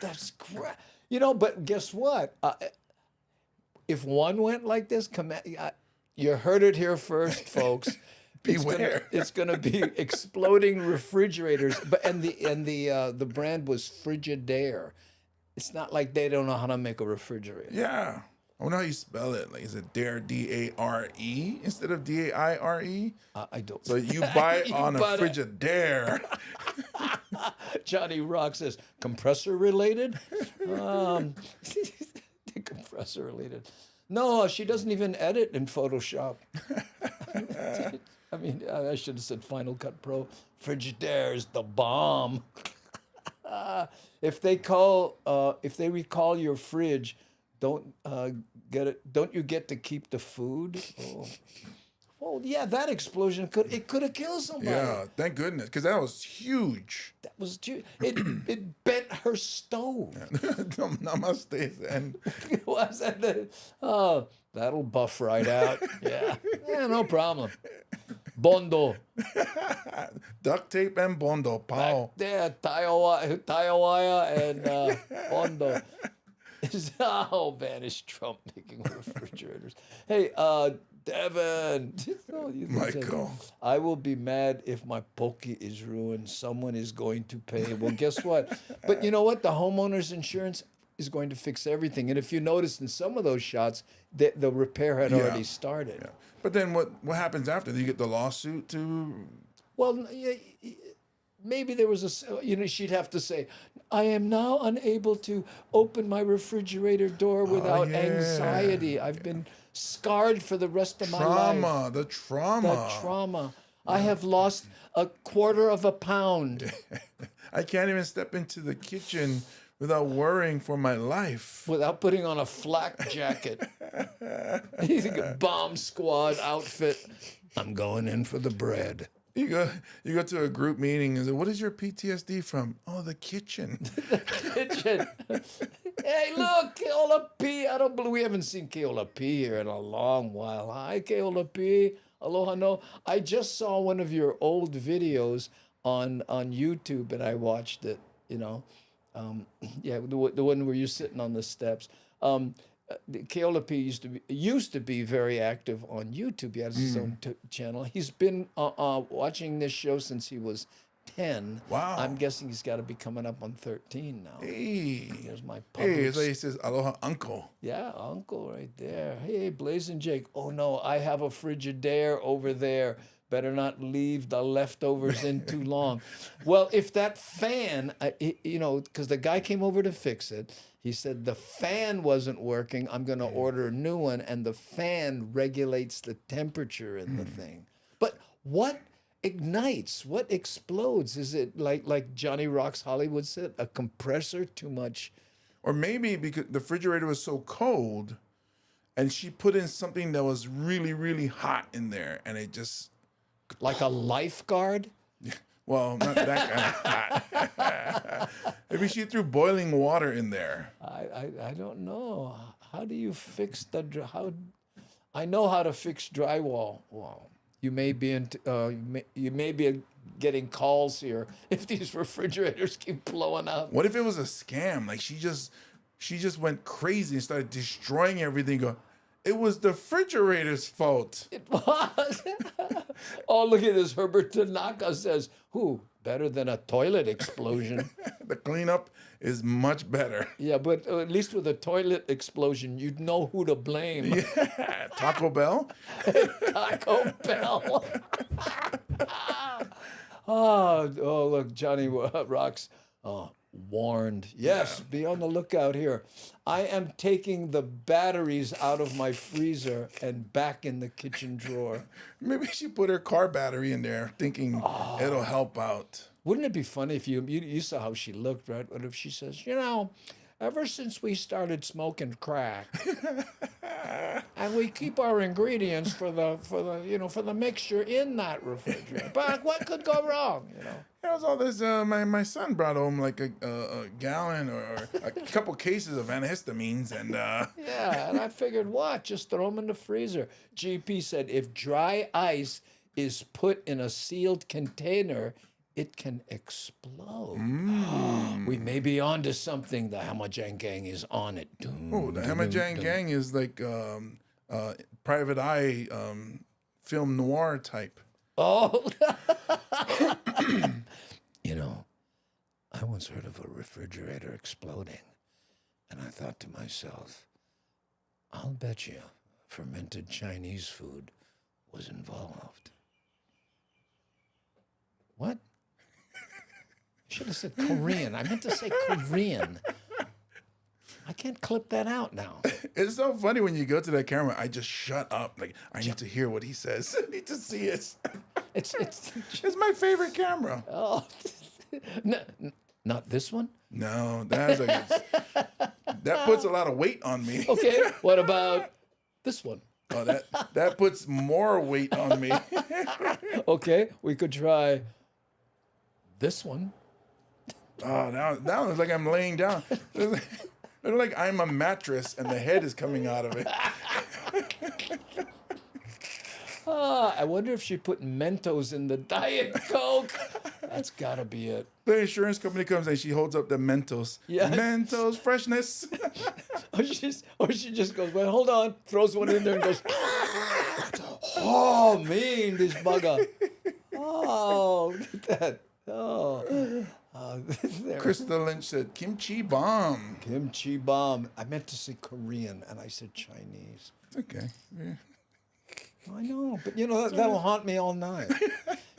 That's great. But guess what? if one went like this, you heard it here first, folks. Beware. It's gonna be exploding refrigerators. And the brand was Frigidaire. It's not like they don't know how to make a refrigerator. Yeah. I wonder how you spell it. Like, is it Dare, D-A-R-E instead of D-A-I-R-E? I don't. So you buy You on a bought it. Frigidaire. Johnny Rock says, compressor related? Compressor related. No, she doesn't even edit in Photoshop. I mean, I should have said Final Cut Pro. Frigidaire's the bomb. If they recall your fridge, don't you get to keep the food? Oh. Well, yeah, that explosion could have killed somebody. Yeah, thank goodness, because that was huge. That was it bent her stove. Namaste, and Was that that'll buff right out. Yeah, no problem. Bondo. duct tape and bondo, pow. There, tire wire and Bondo. Oh man, is Trump making refrigerators? Hey, Devin. Michael. I will be mad if my poke is ruined. Someone is going to pay. Well, guess what? But you know what? The homeowner's insurance is going to fix everything. And if you notice in some of those shots, the repair had already started. Yeah. But then what happens after? Do you get the lawsuit to? Well, maybe there was she'd have to say, I am now unable to open my refrigerator door without anxiety. I've been scarred for the rest of my life. The trauma. I have lost 1/4 pound. I can't even step into the kitchen without worrying for my life. Without putting on a flak jacket. You think a bomb squad outfit. I'm going in for the bread. You go to a group meeting and say, what is your PTSD from? Oh, the kitchen. Kitchen. Hey, look, Keola P. I don't believe we haven't seen Keola P here in a long while. Hi, Keola P. Aloha no. I just saw one of your old videos on YouTube and I watched it, the one where you're sitting on the steps. Keola P used to be very active on YouTube. He has his own channel. He's been watching this show since he was 10. Wow. I'm guessing he's got to be coming up on 13 now. Hey. Here's my Hey, Publix. it's like he says, aloha, uncle. Yeah, uncle right there. Hey, Blazing Jake. Oh, no, I have a Frigidaire over there. Better not leave the leftovers in too long. Well, if that fan, because the guy came over to fix it, he said the fan wasn't working. I'm going to order a new one, and the fan regulates the temperature in the thing. But what ignites? What explodes? Is it like Johnny Rock's Hollywood said, a compressor? Too much? Or maybe because the refrigerator was so cold, and she put in something that was really, really hot in there, and it just... Like a lifeguard? Well, not that kind of hot. Maybe she threw boiling water in there. I don't know. How do you fix I know how to fix drywall. Well, you may be getting calls here if these refrigerators keep blowing up. What if it was a scam? Like she just went crazy and started destroying everything. It was the refrigerator's fault. It was. Oh, look at this. Herbert Tanaka says, who? Better than a toilet explosion. The cleanup is much better. Yeah, but at least with a toilet explosion, you'd know who to blame. Yeah. Taco Bell? Taco Bell. Oh, look, Johnny Rocks. Warned. Yes, be on the lookout here. I am taking the batteries out of my freezer and back in the kitchen drawer. Maybe she put her car battery in there thinking it'll help out. Wouldn't it be funny if you saw how she looked, right? What if she says, ever since we started smoking crack, and we keep our ingredients for the mixture in that refrigerator. But what could go wrong? There was all this. My son brought home like a gallon or a couple cases of antihistamines, and yeah, and I figured, just throw them in the freezer. GP said if dry ice is put in a sealed container, it can explode. Mm. We may be onto something. The Hamajang Gang is on it. Oh, the Hamajang Gang is like private eye film noir type. Oh, you know, I once heard of a refrigerator exploding, and I thought to myself, I'll bet you fermented Chinese food was involved. What? I should have said Korean. I meant to say Korean. I can't clip that out now. It's so funny when you go to that camera. I just shut up. Like, I need to hear what he says. I need to see it. It's It's my favorite camera. oh, no, not this one. No, that's that puts a lot of weight on me. Okay, what about this one? Oh, that puts more weight on me. Okay, we could try this one. Oh, that was like I'm laying down. It's like I'm a mattress and the head is coming out of it. I wonder if she put Mentos in the Diet Coke. That's gotta be it. The insurance company comes and she holds up the Mentos. Yeah. Mentos freshness. Or she just goes, well, hold on, throws one in there and goes, oh, mean, this bugger. Oh, look at that. Oh. There. Krista Lynch said kimchi bomb. Kimchi bomb. I meant to say Korean, and I said Chinese. It's okay. Yeah. I know, but you know that'll haunt me all night.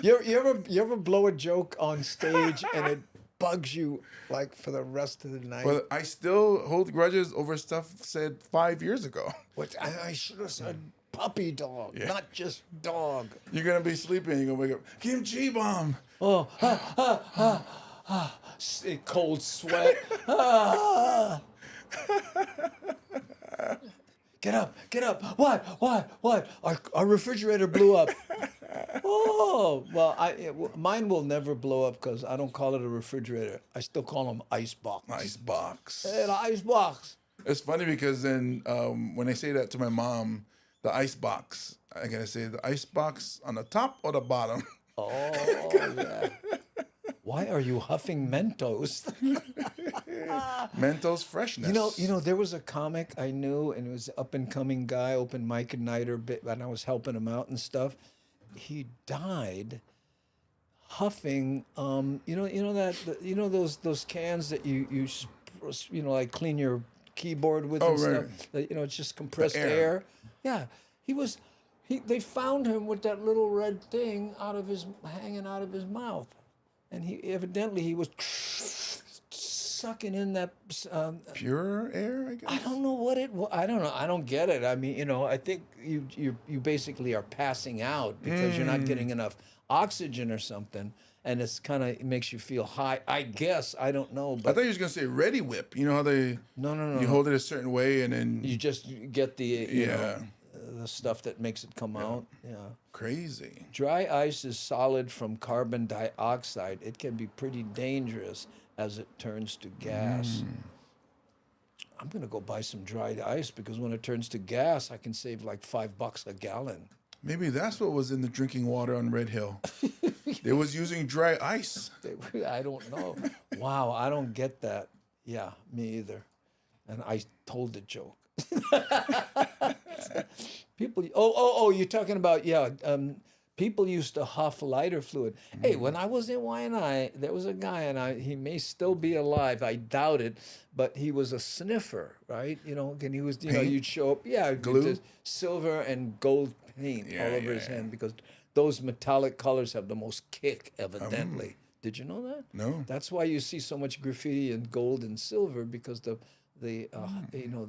You ever blow a joke on stage and it bugs you like for the rest of the night? But I still hold grudges over stuff said 5 years ago. Which I should have said puppy dog, not just dog. You're gonna be sleeping and you're gonna wake up. Kimchi bomb. Oh, cold sweat. Get up. What? Our refrigerator blew up. Oh, well, mine will never blow up because I don't call it a refrigerator. I still call them ice box. Ice box. Hey, the ice box. It's funny because then when I say that to my mom, the ice box, I gotta say the ice box on the top or the bottom. Oh, yeah. Why are you huffing Mentos? Mentos freshness. You know, there was a comic I knew, and it was an up-and-coming guy, open mic nighter, and I was helping him out and stuff. He died huffing. You know those cans that you like clean your keyboard with and right. stuff. That, it's just compressed air. air. Yeah, they found him with that little red thing hanging out of his mouth. And he was sucking in that pure air, I guess. I don't know what it was. I don't know. I don't get it. I mean, I think you basically are passing out because you're not getting enough oxygen or something, and it makes you feel high. I guess I don't know. I But thought you was gonna say Ready Whip. You know how they no. You hold it a certain way and then you just get the the stuff that makes it come out. Yeah. crazy. Dry ice is solid from carbon dioxide. It can be pretty dangerous as it turns to gas. I'm going to go buy some dried ice because when it turns to gas, I can save like $5 a gallon. Maybe that's what was in the drinking water on Red Hill. They was using dry ice. I don't know. Wow, I don't get that. Yeah, me either. And I told the joke. People, you're talking about, people used to huff lighter fluid. Hey, when I was in Waianae, there was a guy, and he may still be alive, I doubt it, but he was a sniffer, right? And he was, you'd show up, Glue? just silver and gold paint all over his hand because those metallic colors have the most kick, evidently. Did you know that? No. That's why you see so much graffiti in gold and silver because the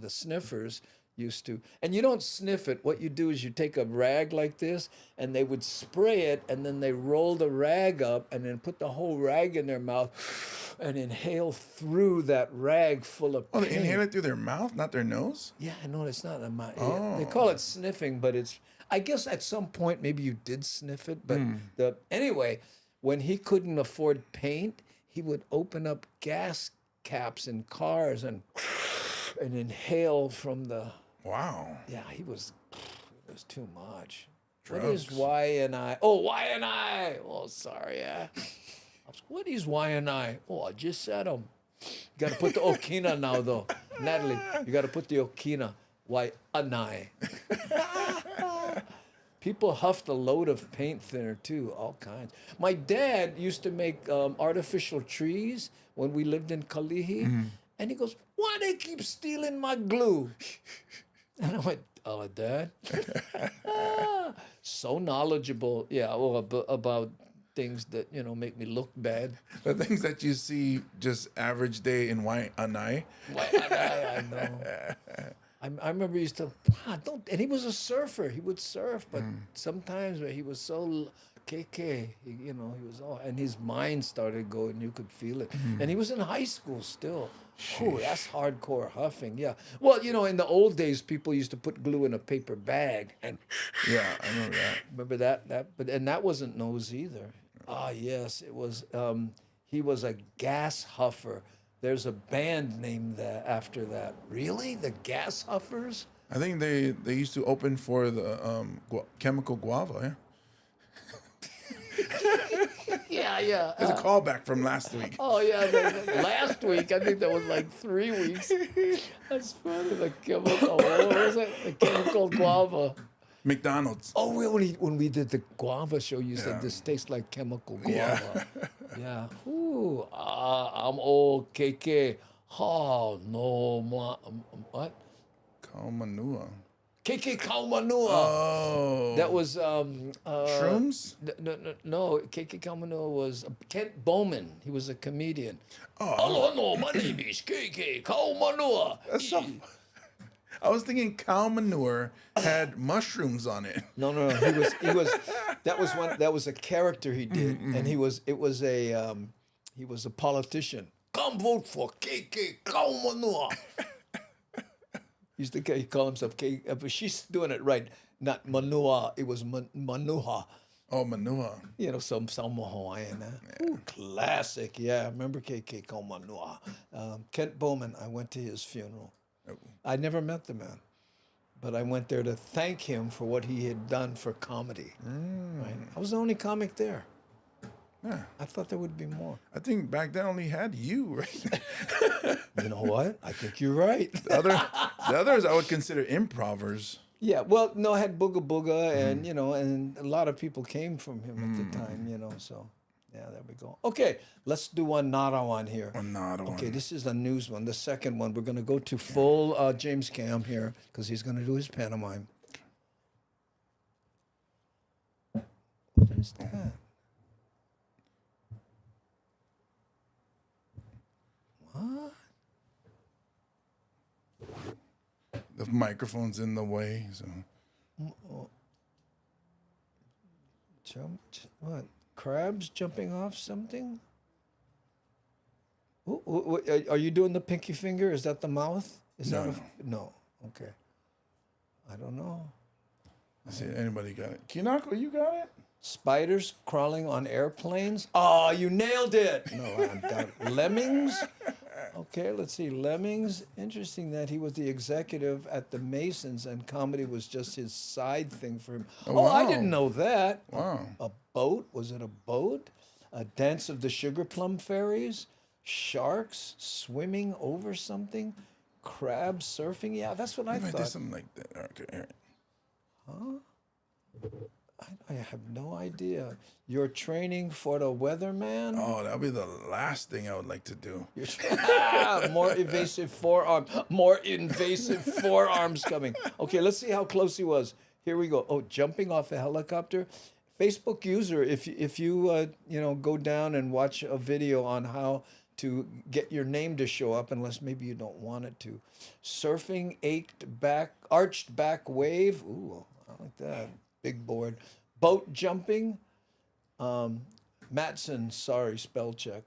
sniffers used to, and you don't sniff it. What you do is you take a rag like this, and they would spray it, and then they roll the rag up, and then put the whole rag in their mouth, and inhale through that rag full of Oh, paint. they inhale it through their mouth, not their nose? Yeah, no, it's not a mouth. They call it sniffing, but it's. I guess at some point maybe you did sniff it, but anyway, when he couldn't afford paint, he would open up gas caps in cars and inhale from the. Wow. Yeah, it was too much. Drugs. What is Y and I? Oh, Y and I. Oh, sorry. Yeah. was, what is Y&I? Oh, I just said them. You got to put the okina now, though. Natalie, you got to put the okina. Y&I. People huffed a load of paint thinner, too, all kinds. My dad used to make artificial trees when we lived in Kalihi. And he goes, why they keep stealing my glue? And I went, oh, Dad. So knowledgeable, yeah, well, about things that, you know, make me look bad. The things that you see just average day in Y&I. I know. I remember he used to, and he was a surfer. He would surf, but sometimes he was so KK, he was all, and his mind started going, you could feel it. And he was in high school still. Oh, that's hardcore huffing, yeah. Well, you know, in the old days, people used to put glue in a paper bag. And Yeah, I remember that. remember that? And that wasn't nose either. Ah, yes, it was, he was a gas huffer. There's a band named that after that. Really? The Gas Huffers? I think they used to open for the chemical guava, yeah? Yeah. There's a callback from last week. Oh, yeah. Last week, I think that was like 3 weeks. That's funny. The chemical, what was it? The chemical guava. McDonald's. Oh, when we did the guava show, you said this tastes like chemical guava. Yeah. Ooh, I'm old, KK. Oh, no, what? Kaumanua. KK Kaumanua. Oh. That was Shrooms? No, KK Kaumanua was Kent Bowman. He was a comedian. Oh, Hello, no, my name is KK Kaumanua. that's so. I was thinking cow manure had mushrooms on it. No. He was. That was a character he did, and he was a politician. Come vote for KK Kaumanua. He called himself K. But she's doing it right. Not Manua. It was Manuha. Oh, manua. You know, some Hawaiian. Ooh, classic. Yeah, I remember KK Kaumanua. Kent Bowman. I went to his funeral. I never met the man, but I went there to thank him for what he had done for comedy. Right? I was the only comic there. Yeah. I thought there would be more. I think back then only had you, right? You know what? I think you're right. The others I would consider improvers. Yeah, well, no, I had Booga Booga, and and a lot of people came from him at the time, so yeah, there we go. Okay, let's do one Nara one here. Okay, this is a news one. The second one, we're going to go to full James Cam here because he's going to do his pantomime. What is that? What? The microphone's in the way, so. What? Crabs jumping off something? Ooh, are you doing the pinky finger? Is that the mouth? No. Okay. I don't know. Let's see, anybody got it? Kinako, you got it? Spiders crawling on airplanes? Oh, you nailed it! No, I'm done. Lemmings? Okay, let's see. Lemmings. Interesting that he was the executive at the Masons and comedy was just his side thing for him. Oh, I didn't know that. Wow. A boat? Was it a boat? A dance of the sugar plum fairies? Sharks swimming over something? Crabs surfing? Yeah, that's what I Maybe I did thought. something like that. Okay, all right. I have no idea. You're training for the weatherman? Oh, that'll be the last thing I would like to do. More invasive forearm. More invasive forearms coming. Okay, let's see how close he was. Here we go. Oh, jumping off a helicopter. Facebook user, if you go down and watch a video on how to get your name to show up, unless maybe you don't want it to. Surfing, arched back wave. Ooh, I like that. Big board. Boat jumping. Matson, sorry, spell check.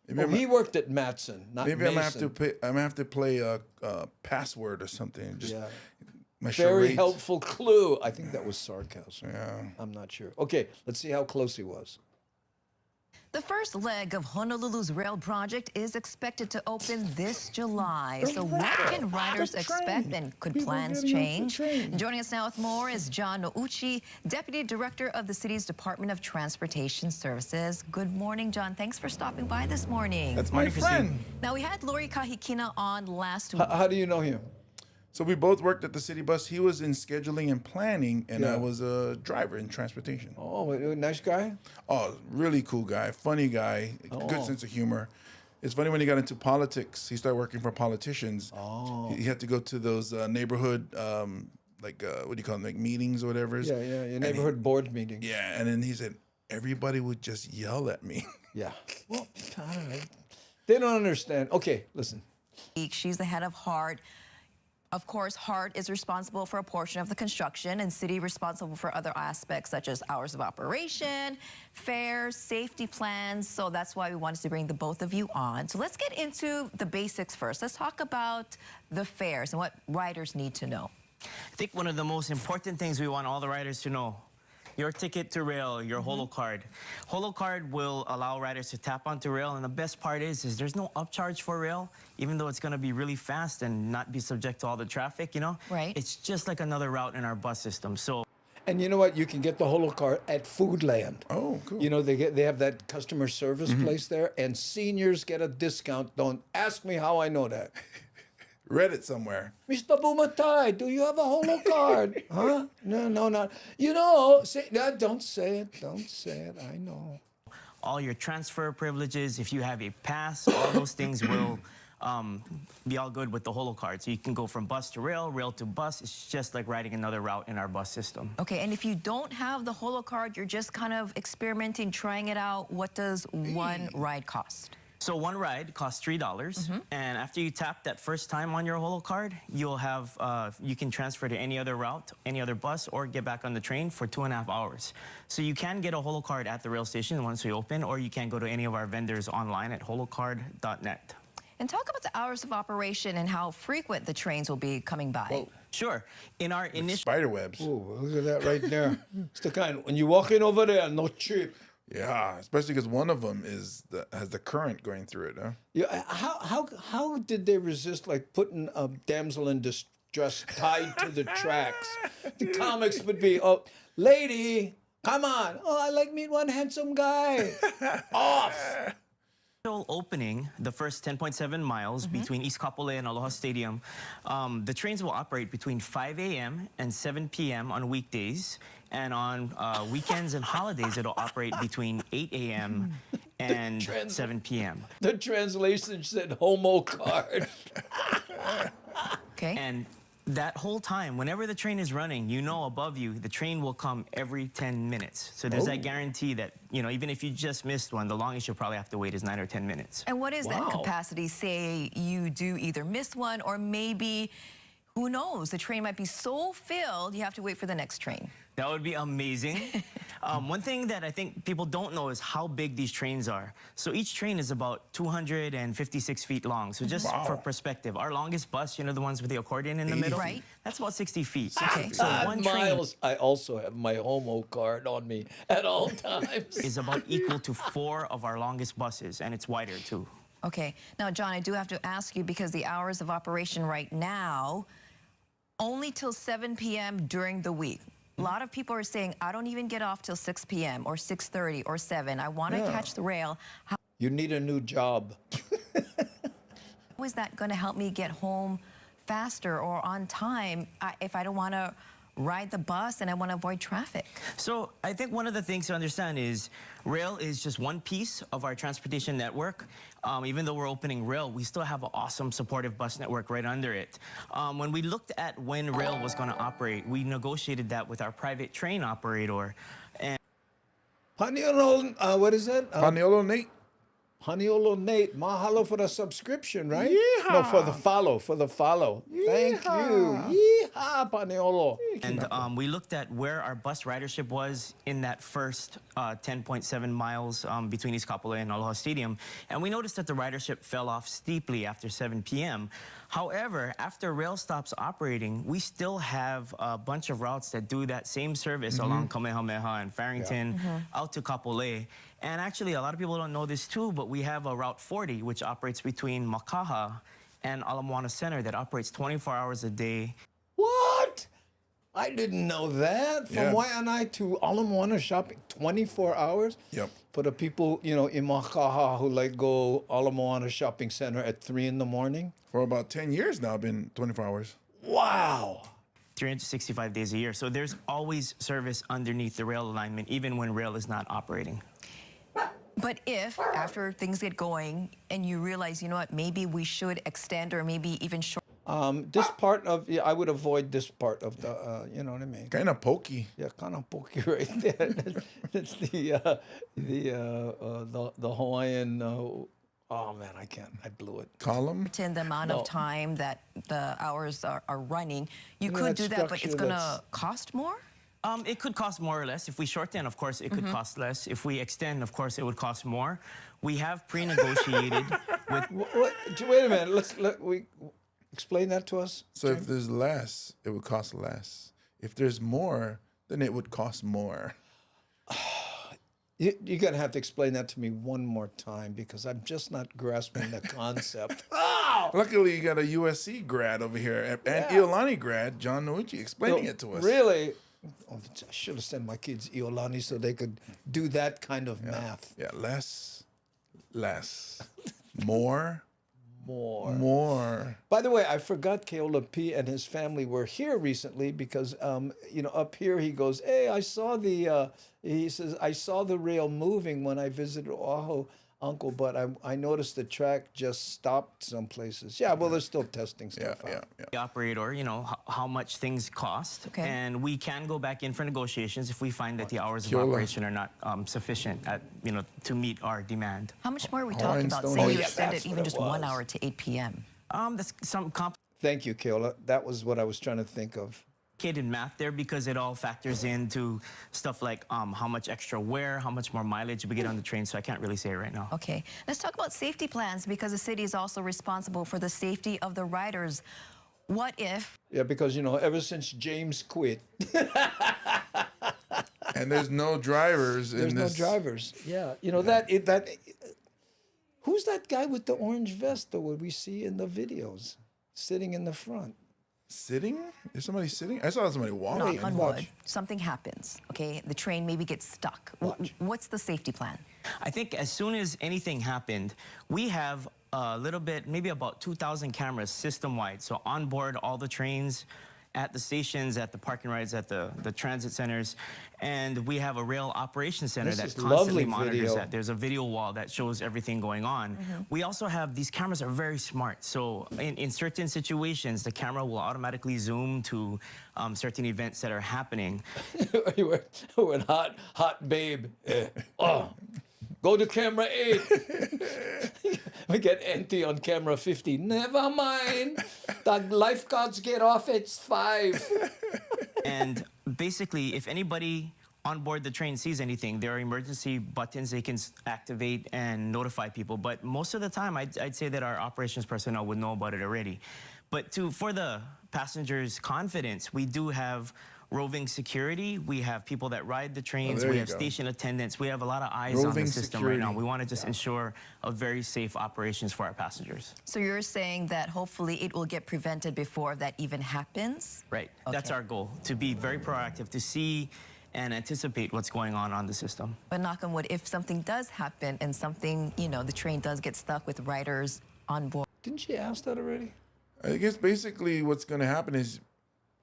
He worked at Matson, not Maybe Mason. I'm gonna have to play a password or something. Just my Very charades. helpful clue. I think that was sarcasm. Yeah. I'm not sure. Okay, let's see how close he was. The first leg of Honolulu's rail project is expected to open this July. So what can riders expect, and could plans change? Joining us now with more is John Nouchi, Deputy Director of the city's Department of Transportation Services. Good morning, John. Thanks for stopping by this morning. That's my friend. Now, we had Lori Kahikina on last week. How do you know him? So we both worked at the city bus. He was in scheduling and planning, and Yeah. I was a driver in transportation. Oh, a nice guy? Oh, really cool guy, funny guy, good sense of humor. It's funny when he got into politics, he started working for politicians. Oh. He had to go to those neighborhood, what do you call them, like meetings or whatever. Yeah, neighborhood board meeting. Yeah, and then he said, everybody would just yell at me. Yeah. Well, I don't know. They don't understand. Okay, listen. She's the head of HART. Of course, HART is responsible for a portion of the construction and city responsible for other aspects such as hours of operation, fares, safety plans. So that's why we wanted to bring the both of you on. So let's get into the basics first. Let's talk about the fares and what riders need to know. I think one of the most important things we want all the riders to know: your ticket to rail, your Holo Card. Holo Card will allow riders to tap onto rail, and the best part is there's no upcharge for rail, even though it's going to be really fast and not be subject to all the traffic, you know? Right. It's just like another route in our bus system. So. And you know what? You can get the Holo Card at Foodland. Oh, cool. You know, they have that customer service place there, and seniors get a discount. Don't ask me how I know that. Read it somewhere. Mr. Bumatai, do you have a Holo Card? Huh? No, not. You know, no, don't say it. Don't say it. I know. All your transfer privileges, if you have a pass, all those things will be all good with the Holo Card. So you can go from bus to rail, rail to bus. It's just like riding another route in our bus system. Okay, and if you don't have the Holo Card, you're just kind of experimenting, trying it out. What does one ride cost? So one ride costs $3, and after you tap that first time on your Holo Card, you'll have you can transfer to any other route, any other bus, or get back on the train for 2.5 hours. So you can get a Holo Card at the rail station once we open, or you can go to any of our vendors online at holocard.net. And talk about the hours of operation and how frequent the trains will be coming by. Whoa. Sure. In our initial Spider webs. Oh, look at that right there. It's the kind, when you walk in over there, no cheap. Yeah, especially because one of them has the current going through it, huh? Yeah, how did they resist like putting a damsel in distress tied to the tracks? The comics would be, oh, lady, come on. Oh, I like meet one handsome guy. Off. opening, the first 10.7 miles between East Kapolei and Aloha Stadium, the trains will operate between 5 a.m. and 7 p.m. on weekdays. And on weekends and holidays, it'll operate between 8 a.m. and 7 p.m. The translation said Holo Card. Okay. And that whole time, whenever the train is running, you know above you, the train will come every 10 minutes. So there's that guarantee that, you know, even if you just missed one, the longest you'll probably have to wait is 9 or 10 minutes. And what is that capacity? Say you do either miss one, or maybe, who knows, the train might be so filled you have to wait for the next train. That would be amazing. One thing that I think people don't know is how big these trains are. So each train is about 256 feet long. So just for perspective, our longest bus, you know, the ones with the accordion in the middle? Right. That's about 60 feet. Okay. So one train Miles, I also have my Holo Card on me at all times. is about equal to 4 of our longest buses, and it's wider too. Okay. Now, John, I do have to ask you, because the hours of operation right now, only till 7 p.m. during the week. A lot of people are saying, I don't even get off till 6 p.m. or 6:30 or 7. I want to catch the rail. How You need a new job. is that going to help me get home faster or on time if I don't want to ride the bus and I want to avoid traffic? So I think one of the things to understand is rail is just one piece of our transportation network. Even though we're opening rail, we still have an awesome supportive bus network right under it. When we looked at when rail was going to operate, we negotiated that with our private train operator. And Paniolo, what is that? Paniolo Nate. Paniolo Nate, mahalo for the subscription, right? Yeehaw. No, for the follow, Thank you. Paneolo. And we looked at where our bus ridership was in that first 10.7 miles between East Kapolei and Aloha Stadium. And we noticed that the ridership fell off steeply after 7 p.m. However, after rail stops operating, we still have a bunch of routes that do that same service along Kamehameha and Farrington out to Kapolei. And actually, a lot of people don't know this too, but we have a Route 40, which operates between Makaha and Ala Moana Center that operates 24 hours a day. What? I didn't know that. From Yeah. Waianae to Ala Moana shopping, 24 hours? Yep. For the people, you know, in Makaha who like go Ala Moana shopping center at 3 in the morning? For about 10 years now, been 24 hours. Wow. 365 days a year. So there's always service underneath the rail alignment, even when rail is not operating. But if, after things get going, and you realize, you know what, maybe we should extend or maybe even shorten. This part of, yeah, I would avoid this part of the, you know what I mean? Kind of pokey. Yeah, kind of pokey right there. It's the Hawaiian, oh man, I can't, I blew it. Column. The amount of time that the hours are running. You know, could that do that, but it's structure going to that's- cost more? It could cost more or less. If we shorten, of course, it could cost less. If we extend, of course, it would cost more. We have pre-negotiated with... Wait a minute, we explain that to us. So if there's less, it would cost less. If there's more, then it would cost more. You're going to have to explain that to me one more time because I'm just not grasping the concept. Luckily, you got a USC grad over here and Iolani grad, John Nouchi, explaining it to us. Really? Oh, I should have sent my kids Iolani so they could do that kind of math. Yeah, less, more. By the way, I forgot Keola P and his family were here recently because, you know, up here he goes, hey, I saw he says, I saw the rail moving when I visited Oahu, Uncle, but I noticed the track just stopped some places. Yeah, well, they're still testing stuff out. the operator, you know, how much things cost. Okay. And we can go back in for negotiations if we find that the hours of Keola. operation are not sufficient at, you know, to meet our demand. How much more are we Hawaiians talking about? don't Say know you yet. extend That's it what even it just 1 was. hour to 8 p.m. That's some Thank you, Keola. That was what I was trying to think of. complicated math there because it all factors into stuff like how much extra wear, how much more mileage we get on the train, so I can't really say it right now. Okay, let's talk about safety plans because the city is also responsible for the safety of the riders. What if? Yeah, because, you know, ever since James quit, And there's no drivers there's in no this. drivers. Yeah, you know, who's that guy with the orange vest that we see in the videos sitting in the front? Sitting? Is somebody sitting? I saw somebody walking. Knock on watch. wood, something happens, okay? The train maybe gets stuck. Watch. What's the safety plan? I think as soon as anything happened, we have a little bit, maybe about 2,000 cameras system-wide. So on board all the trains, at the stations, at the parking rides, at the transit centers. And we have a rail operations center This that is constantly lovely monitors video. that. There's a video wall that shows everything going on. We also have, these cameras are very smart. So in certain situations, the camera will automatically zoom to certain events that are happening. When hot babe. Go to camera 8. We get empty on camera 50. Never mind. The lifeguards get off at 5. And basically, if anybody on board the train sees anything, there are emergency buttons they can activate and notify people. But most of the time, I'd say that our operations personnel would know about it already. But for the passengers' confidence, we do have roving security. We have people that ride the trains. there We you have go. station attendants. We have a lot of eyes on Roving the system right now. security. We want to just ensure a very safe operations for our passengers. So you're saying that hopefully it will get prevented before that even happens? Right. That's Okay. our goal, to be very proactive, to see and anticipate what's going on the system. But knock on wood, if something does happen and something, you know, the train does get stuck with riders on board. Didn't she ask that already? I guess basically what's going to happen is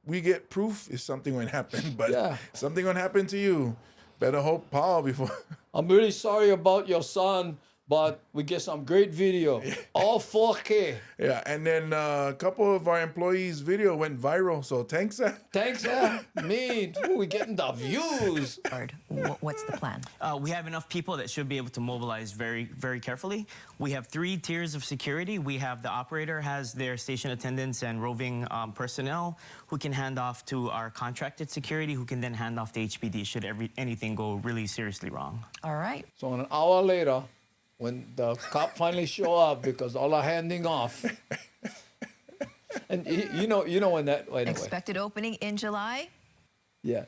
we get proof is something going to happen, but Yeah. something going to happen to you. Better hope Paul before. I'm really sorry about your son. but we get some great video, all 4K. Yeah, and then a couple of our employees' video went viral. So thanks. Thanks, me. We're getting the views. What's the plan? We have enough people that should be able to mobilize very, very carefully. We have 3 tiers of security. We have the operator has their station attendants and roving personnel who can hand off to our contracted security, who can then hand off to HPD should anything go really seriously wrong. All right. So an hour later, when the cop finally show up because all are handing off, and you know when that anyway. Expected opening in July. Yeah,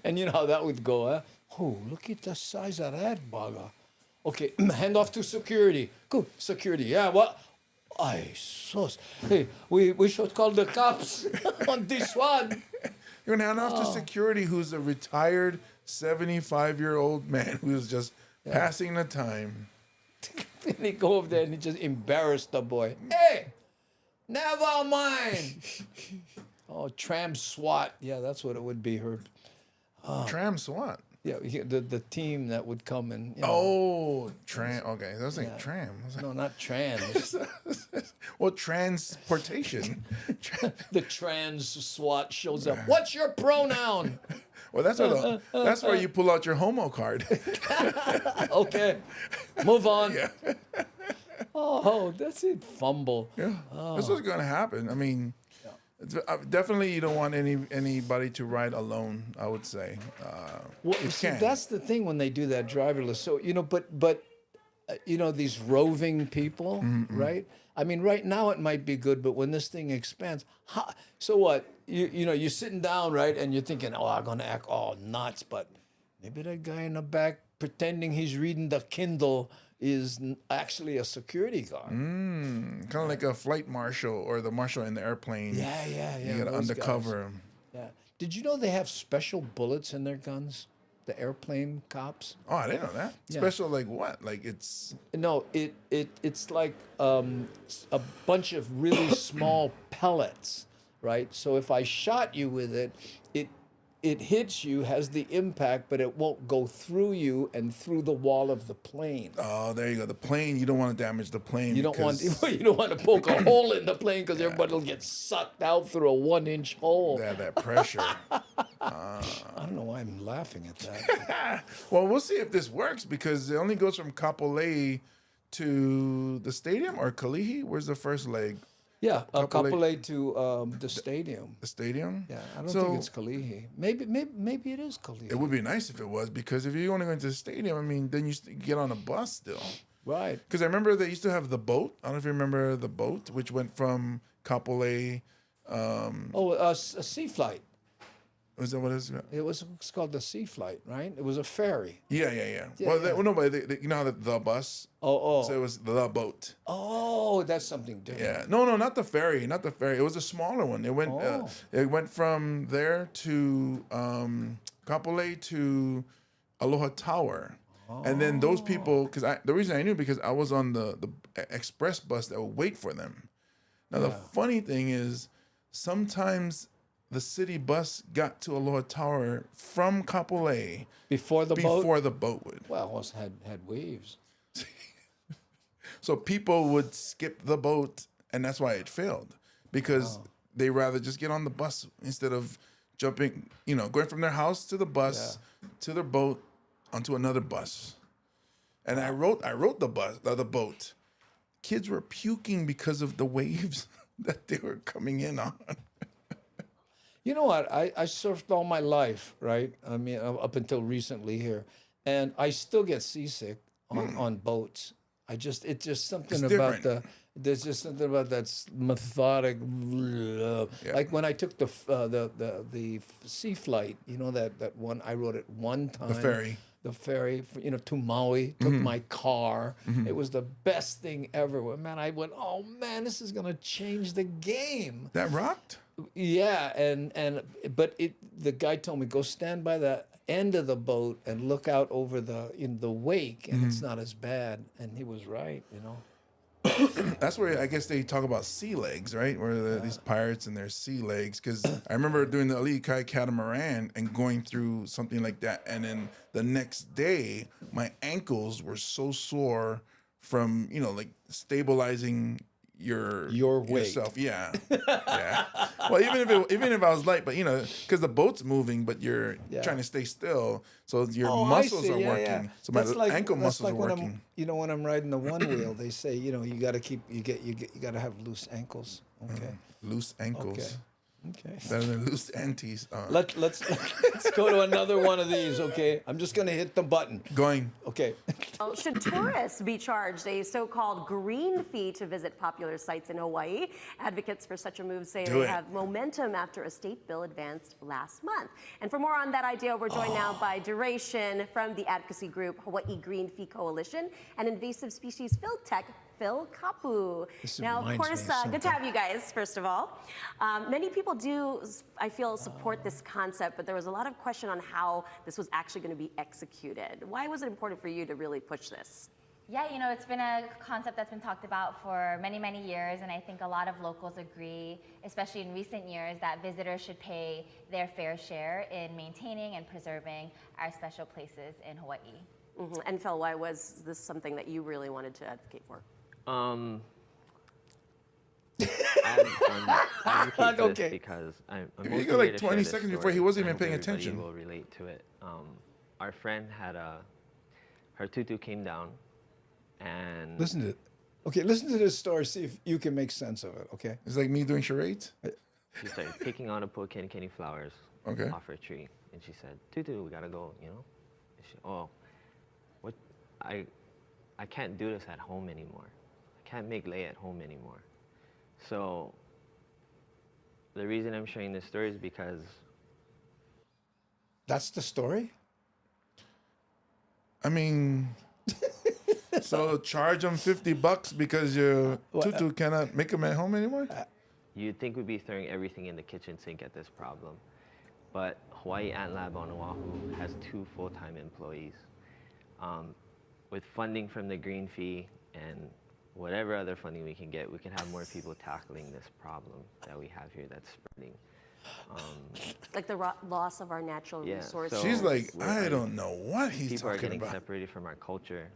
and you know how that would go, huh? Oh, look at the size of that bugger. Okay, hand off to security. Good, security. Yeah, what? Ay, sus. Hey, we should call the cops on this one. You're gonna hand off to security, who's a retired 75-year-old man who's just passing the time. And he go over there and he just embarrassed the boy. Hey, never mind. Oh, tram SWAT. Yeah, that's what it would be, Herb. Tram SWAT. Yeah, the team that would come and. You know, Oh, tram. Okay, that was like tram. I was like, no, not trans. well, transportation. The trans SWAT shows up. What's your pronoun? Well, that's where you pull out your Homo card. Okay, move on. Yeah. Oh, that's it. Fumble. Yeah, that's what's going to happen. I mean, definitely you don't want anybody to ride alone. I would say. Well, you see, can. that's the thing when they do that driverless. So but these roving people, right? I mean, right now it might be good, but when this thing expands, so what? You're sitting down, right, and you're thinking, oh, I'm gonna act all nuts, but maybe that guy in the back pretending he's reading the Kindle is actually a security guard. Kind of like a flight marshal or the marshal in the airplane. Yeah. You got to those undercover guys. him. Yeah. Did you know they have special bullets in their guns? The airplane cops. Oh, I didn't know that. Yeah. Special like what? Like it's. No, it's like a bunch of really small pellets, right? So if I shot you with it, it hits you, has the impact, but it won't go through you and through the wall of the plane. Oh, there you go. The plane. You don't want to damage the plane. You don't want to poke a hole in the plane because everybody will get sucked out through a 1-inch hole. Yeah, that pressure. I don't know why I'm laughing at that. Well, we'll see if this works because it only goes from Kapolei to the stadium or Kalihi. Where's the first leg? Yeah, Kapolei- Kapolei to the stadium. The stadium. Yeah, I don't think it's Kalihi. Maybe it is Kalihi. It would be nice if it was because if you're only going to the stadium, I mean, then you get on a bus still. Right. Because I remember they used to have the boat. I don't know if you remember the boat, which went from Kapolei. A sea flight. Was that what it is? It's called the sea flight, right? It was a ferry. Yeah. Well, no, but you know how the bus. Oh. So it was the boat. Oh, that's something different. Yeah. No, not the ferry. It was a smaller one. It went from there to Kapolei to Aloha Tower. And then those people, because the reason I knew because I was on the express bus that would wait for them. Now the funny thing is, sometimes the city bus got to Aloha Tower from Kapolei Before the boat would. Well, it had waves. So people would skip the boat, and that's why it failed because they rather just get on the bus instead of jumping, going from their house to the bus to their boat onto another bus. And I wrote the boat. Kids were puking because of the waves that they were coming in on. You know what? I surfed all my life, right? I mean, up until recently here, and I still get seasick on boats. It's just something about different. There's just something about that methodic. Like when I took the sea flight, that one I rode it one time. The ferry, to Maui. Took my car. It was the best thing ever. Man, I went, oh man, this is gonna change the game. That rocked? Yeah, but the guy told me go stand by the end of the boat and look out over the wake, and it's not as bad. And he was right, That's where I guess they talk about sea legs, right? Where these pirates and their sea legs. Because I remember doing the Ali Kai catamaran and going through something like that, and then the next day my ankles were so sore from like stabilizing your weight. yourself. Yeah, yeah. Well, even if I was light, but because the boat's moving, but you're trying to stay still, so your muscles are working. So my ankle muscles are working. When I'm riding the one wheel, they say you got to have loose ankles. Okay. Loose ankles. Okay. Okay. Better than loose anties. Let's go to another one of these. Okay. I'm just gonna hit the button. Going. Okay. Should tourists be charged a so-called green fee to visit popular sites in Hawaii? Advocates for such a move say they have momentum after a state bill advanced last month. And for more on that idea, we're joined now by Duration from the advocacy group Hawaii Green Fee Coalition and invasive species field tech Phil Kapu. Now, of course, good to have you guys, first of all. Many people do, I feel, support this concept, but there was a lot of question on how this was actually going to be executed. Why was it important for you to really push this? Yeah, it's been a concept that's been talked about for many, many years, and I think a lot of locals agree, especially in recent years, that visitors should pay their fair share in maintaining and preserving our special places in Hawaii. Mm-hmm. And Phil, why was this something that you really wanted to advocate for? I advocate for this because I'm you got like 20 seconds before he wasn't even paying everybody attention. Will relate to it. Our friend had her tutu came down, and Listen to this story. See if you can make sense of it. Okay. It's like me doing charades. she started picking on a Pokoletee flowers off her tree, and she said, "Tutu, we gotta go," And she, what? I can't do this at home anymore. Can't make lei at home anymore. So the reason I'm sharing this story is because that's the story. I mean, so charge them $50 because your tutu cannot make them at home anymore. You'd think we'd be throwing everything in the kitchen sink at this problem, but Hawaii Ant Lab on Oahu has 2 full-time employees. With funding from the green fee and whatever other funding we can get, we can have more people tackling this problem that we have here that's spreading. Like the loss of our natural resources. So she's like, I don't know what he's people talking are getting about. separated from our culture,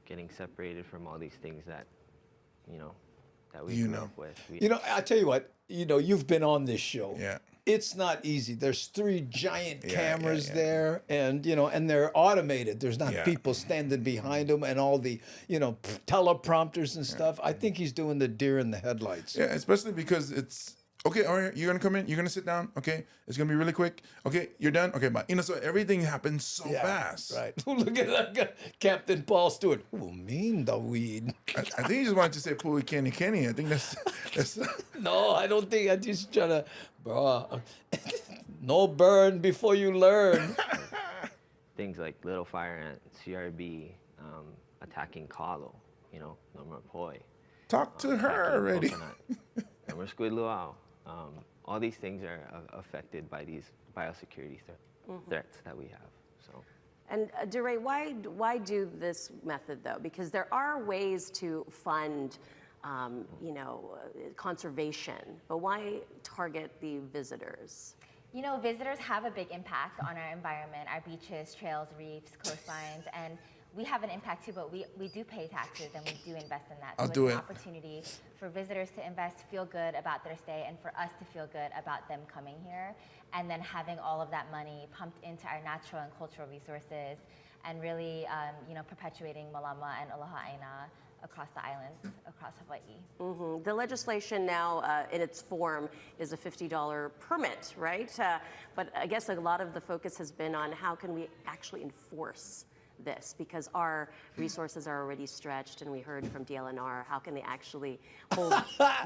getting separated from all these things that, that we grew up with. I tell you what, you've been on this show. Yeah. It's not easy. There's 3 giant cameras there, and and they're automated. There's not people standing behind them, and all the teleprompters and stuff. I think he's doing the deer in the headlights. Yeah, especially because it's okay. All right, you're gonna come in. You're gonna sit down. Okay, it's gonna be really quick. Okay, you're done. Okay, bye. So everything happens so fast. Right. Look at that guy, Captain Paul Stewart. Oh, mean the weed. I think he just wanted to say Pui Kenny. I think that's. No, I don't think. I'm just trying to, bro. No burn before you learn. Things like little fire ant, CRB, attacking kalo, no more poi. Talk to her already. No more squid luau. All these things are affected by these biosecurity threats that we have. So. And DeRay, why do this method though? Because there are ways to fund, conservation, but why target the visitors? Visitors have a big impact on our environment, our beaches, trails, reefs, coastlines, and we have an impact too, but we do pay taxes and we do invest in that. I'll so do it's it. an opportunity for visitors to invest, feel good about their stay, and for us to feel good about them coming here, and then having all of that money pumped into our natural and cultural resources, and really, perpetuating Malama and Aloha Aina across the islands, across Hawaii. Mm-hmm. The legislation now, in its form, is a $50 permit, right? But I guess a lot of the focus has been on how can we actually enforce this, because our resources are already stretched, and we heard from DLNR, how can they actually hold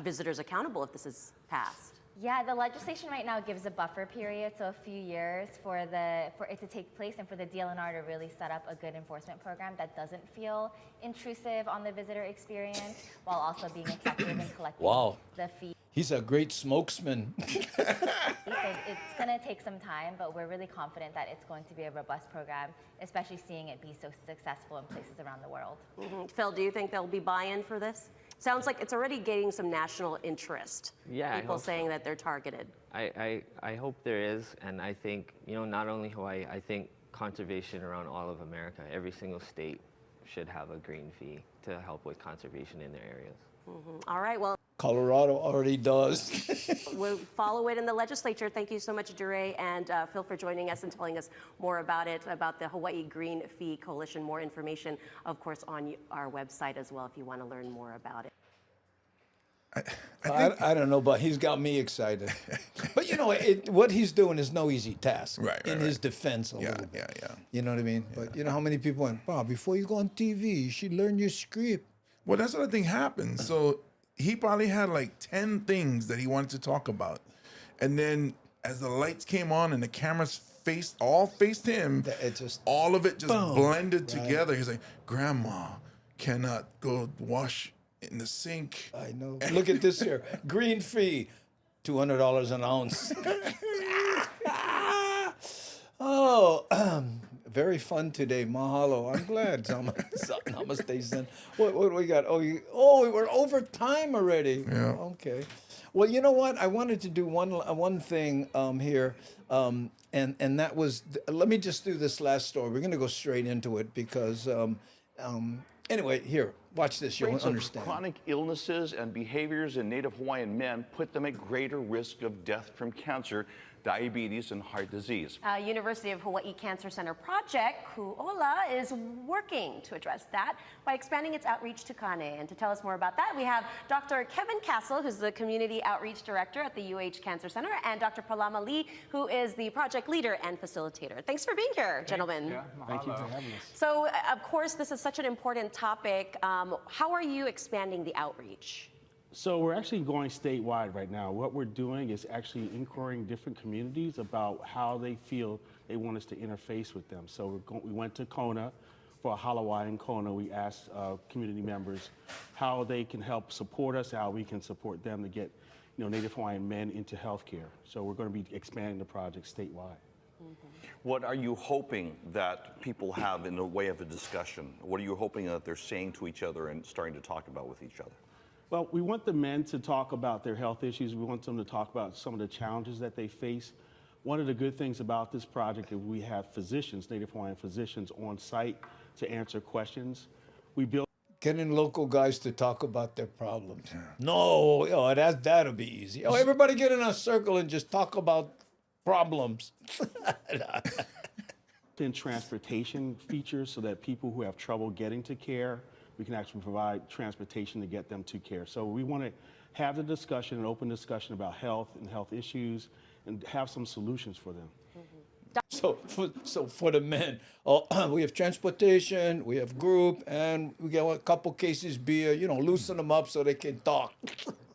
visitors accountable if this is passed? Yeah, the legislation right now gives a buffer period, so a few years for it to take place and for the DLNR to really set up a good enforcement program that doesn't feel intrusive on the visitor experience while also being effective in collecting the fee. He's a great smokesman. It's going to take some time, but we're really confident that it's going to be a robust program, especially seeing it be so successful in places around the world. Mm-hmm. Phil, do you think there'll be buy-in for this? Sounds like it's already gaining some national interest. Yeah, people saying that they're targeted. I hope there is, and I think not only Hawaii. I think conservation around all of America, every single state, should have a green fee to help with conservation in their areas. All right, well, Colorado already does. we'll follow it in the legislature. Thank you so much, Dure and Phil, for joining us and telling us more about it, about the Hawaii Green Fee Coalition. More information, of course, on our website as well if you want to learn more about it. I don't know, but he's got me excited. But you know, what he's doing is no easy task. Right, in his defense, a little bit. You know what I mean? But you know how many people went, Bob, before you go on TV, you should learn your script. Well, that's what I think happened. So he probably had like 10 things that he wanted to talk about. And then as the lights came on and the cameras faced him, all of it just boom, blended together. He's like, Grandma cannot go wash in the sink. I know. Look at this here. Green fee, $200 an ounce. Oh, very fun today. Mahalo. I'm glad. Namaste, Zen. What do we got? We're over time already. Yeah. Okay. Well, you know what? I wanted to do one thing here, and that was, let me just do this last story. We're going to go straight into it because, anyway, here, watch this. You'll understand. Chronic illnesses and behaviors in Native Hawaiian men put them at greater risk of death from cancer, diabetes, and heart disease. University of Hawaii Cancer Center project, Ku'ola, is working to address that by expanding its outreach to Kane. And to tell us more about that, we have Dr. Kevin Castle, who's the Community Outreach Director at the UH Cancer Center, and Dr. Palama Lee, who is the project leader and facilitator. Thanks for being here, gentlemen. Thank you for having us. So, of course, this is such an important topic. How are you expanding the outreach? So we're actually going statewide right now. What we're doing is actually inquiring different communities about how they feel they want us to interface with them. So we went to Kona for a Halawai in Kona. We asked community members how they can help support us, how we can support them to get Native Hawaiian men into healthcare. So we're going to be expanding the project statewide. What are you hoping that people have in the way of a discussion? What are you hoping that they're saying to each other and starting to talk about with each other? Well, we want the men to talk about their health issues. We want them to talk about some of the challenges that they face. One of the good things about this project is we have physicians, Native Hawaiian physicians, on site to answer questions. We built Getting local guys to talk about their problems. No, that'll be easy. Everybody get in a circle and just talk about problems. in transportation features so that people who have trouble getting to care, we can actually provide transportation to get them to care. So we want to have the discussion, an open discussion about health and health issues, and have some solutions for them. So for the men, we have transportation, we have group, and we get a couple cases beer, loosen them up so they can talk.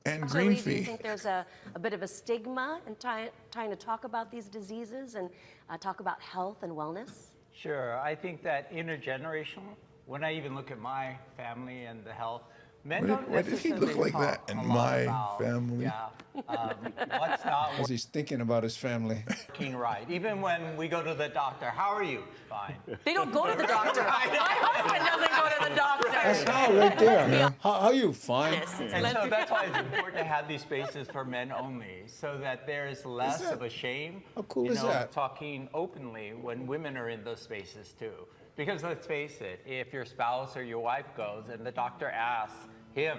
And green Do fee. you think there's a bit of a stigma in trying to talk about these diseases and talk about health and wellness? Sure. I think that intergenerational, when I even look at my family and the health, men don't Why did he look like that in my family? Yeah. What's not Because he's thinking about his family. working right. Even when we go to the doctor, how are you? Fine. They don't go to the doctor. My husband doesn't go to the doctor. That's how right there. Yeah. How you? Fine. And so that's why it's important to have these spaces for men only, so that there's less of a shame. How cool is that? Talking openly when women are in those spaces too. Because let's face it, if your spouse or your wife goes and the doctor asks him,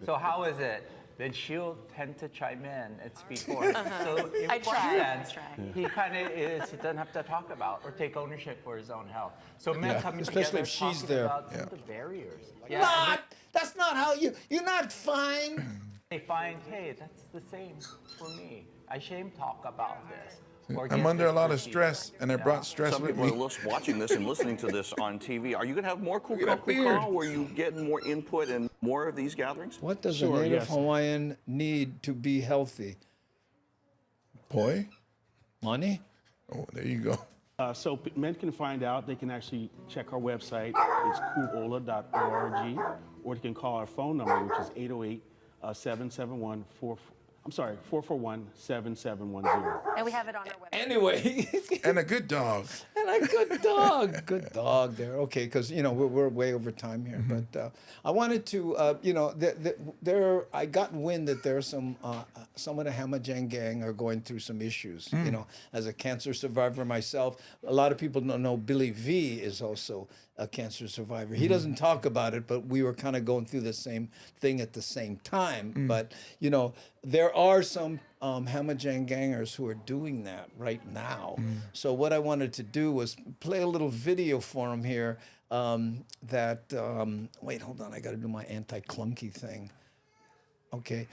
so how is it? Then she'll tend to chime in and speak for him. So in one sense, he kind of doesn't have to talk about or take ownership for his own health. So men coming especially together if she's talking there. about some of the barriers. What? That's not how you're not fine. They find, hey, that's the same for me. I shame talk about this. I'm under a lot of stress, and I brought stress Some with people me. are watching this and listening to this on TV. Are you going to have more Look at that beard. where you get more input and more of these gatherings? What does Sure, a Native yes. Hawaiian need to be healthy? Boy. Money? Oh, there you go. So men can find out. They can actually check our website. It's kuola.org, or they can call our phone number, which is 808-771-44. I'm sorry, 441-7710. And we have it on our website. Anyway. And a good dog. And a good dog. Good dog there. Okay, because, we're way over time here. But I wanted to, I got wind that there are some of the Hamajang Gang are going through some issues. As a cancer survivor myself, a lot of people don't know Billy V is also a cancer survivor. He doesn't talk about it, but we were kind of going through the same thing at the same time. But, there are some Hamajang Gangers who are doing that right now. So what I wanted to do was play a little video for them here wait, hold on, I got to do my anti-clunky thing. Okay.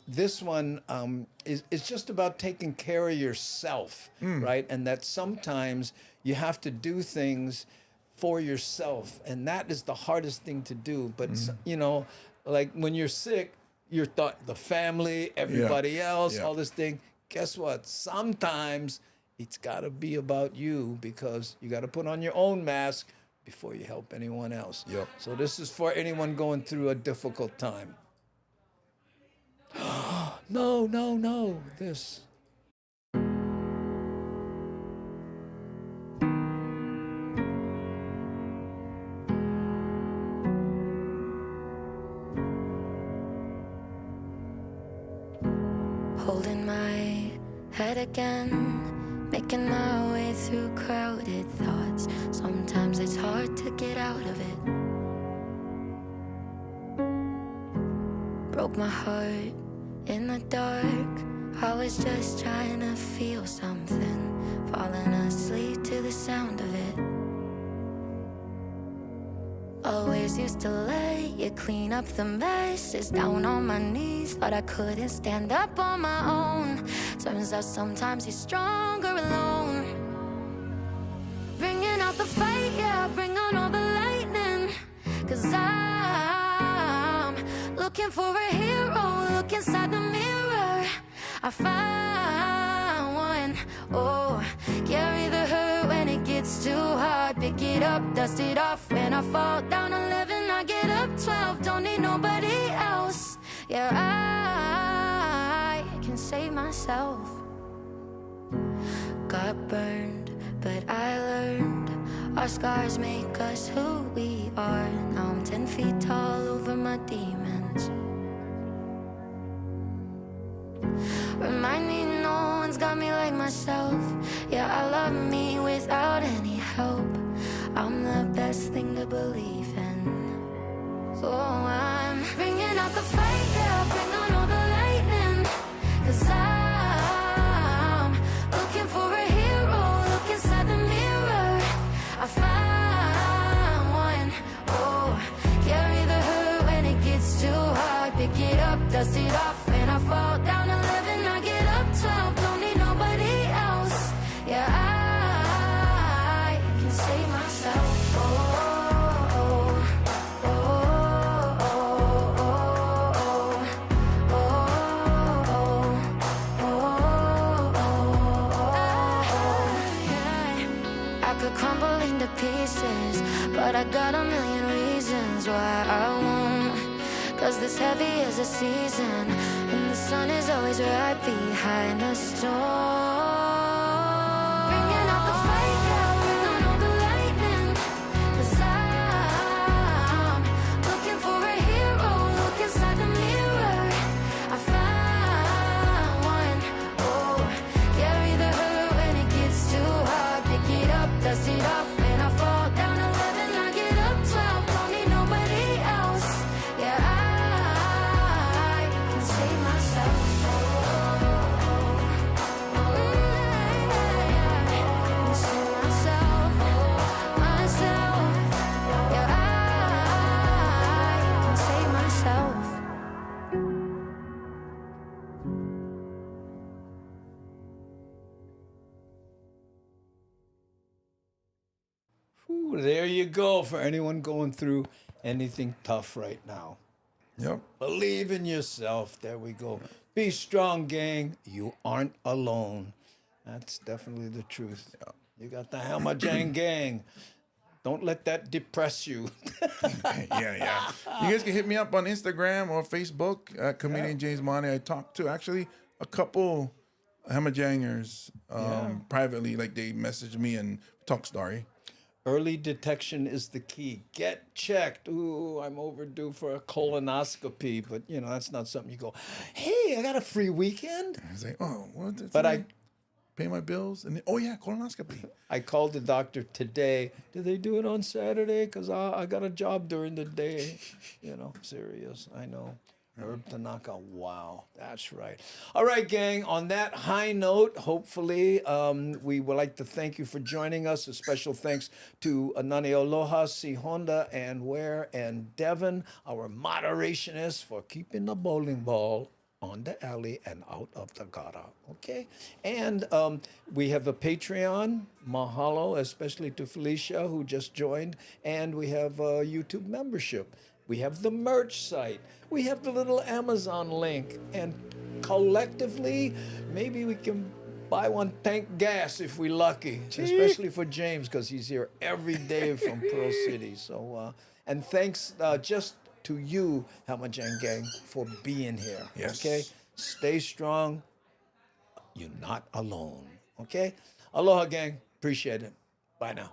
This one is just about taking care of yourself, right? And that sometimes you have to do things for yourself, and that is the hardest thing to do. But, like when you're sick, you're the family, everybody else, all this thing. Guess what? Sometimes it's got to be about you because you got to put on your own mask before you help anyone else. Yep. So this is for anyone going through a difficult time. No, this. Holding my head again, making my way through crowded thoughts. Sometimes it's hard to get out of it. Broke my heart in the dark. I was just trying to feel something, falling asleep to the sound of it. Always used to let you clean up the messes. Down on my knees, thought I couldn't stand up on my own. Turns out sometimes you're stronger alone. Bringing out the fight, yeah, bring on all the lightning. 'Cause I'm looking for a hero, look inside the mirror. I found one, oh, carry the hurt when it gets too hard. Pick it up, dust it off. When I fall down 11, I get up 12. Don't need nobody else. Yeah, I can save myself. Got burned, but I learned. Our scars make us who we are. Now I'm 10 feet tall over my demons. Remind me no one's got me like myself. Yeah, I love me without any help. I'm the best thing to believe in. So I'm bringing out the fight, yeah, bring on all the lightning. 'Cause I'm looking for a hero, look inside the mirror. I found one, oh, carry the hurt when it gets too hard. Pick it up, dust it off. When I fall down 11, I get up 12. Don't need nobody else. Yeah, I can save myself. I could crumble into pieces, but I got a million reasons why I won't. 'Cause this heavy is a season, and the sun is always right behind the storm. Bringing out the fight, yeah, bring on all the lightning. 'Cause I'm looking for a hero, look inside the mirror. I found one, oh, carry the hurt when it gets too hard. Pick it up, dust it off. When I fall down 11, I get up 12. Don't need nobody else. Yeah, I can save myself. Save myself, myself. Yeah, I can save myself. Ooh, there you go for anyone going through anything tough right now. Yep. Believe in yourself. There we go. Be strong, gang. You aren't alone. That's definitely the truth. You got the Hamajang Gang. Don't let that depress you. Yeah. You guys can hit me up on Instagram or Facebook at Comedian James Money. I talked to actually a couple Hamajangers privately. Like they messaged me and talk story. Early detection is the key. Get checked. Ooh, I'm overdue for a colonoscopy, but you know that's not something you go. Hey, I got a free weekend. I was like, oh, what? But I pay my bills and then, oh yeah, colonoscopy. I called the doctor today. Did they do it on Saturday? Because I got a job during the day. You know, serious. I know. Herb Tanaka. Wow, that's right. All right, gang. On that high note, hopefully, we would like to thank you for joining us. A special thanks to Nani Aloha, C. Honda, and Ware, and Devin, our moderationists, for keeping the bowling ball on the alley and out of the gutter, okay? And we have a Patreon, mahalo, especially to Felicia, who just joined, and we have a YouTube membership. We have the merch site. We have the little Amazon link, and collectively, maybe we can buy one tank gas if we're lucky, especially for James, because he's here every day from Pearl City. So, and thanks just to you, Hamajang Gang, for being here. Yes. Okay? Stay strong. You're not alone. Okay? Aloha, gang. Appreciate it. Bye now.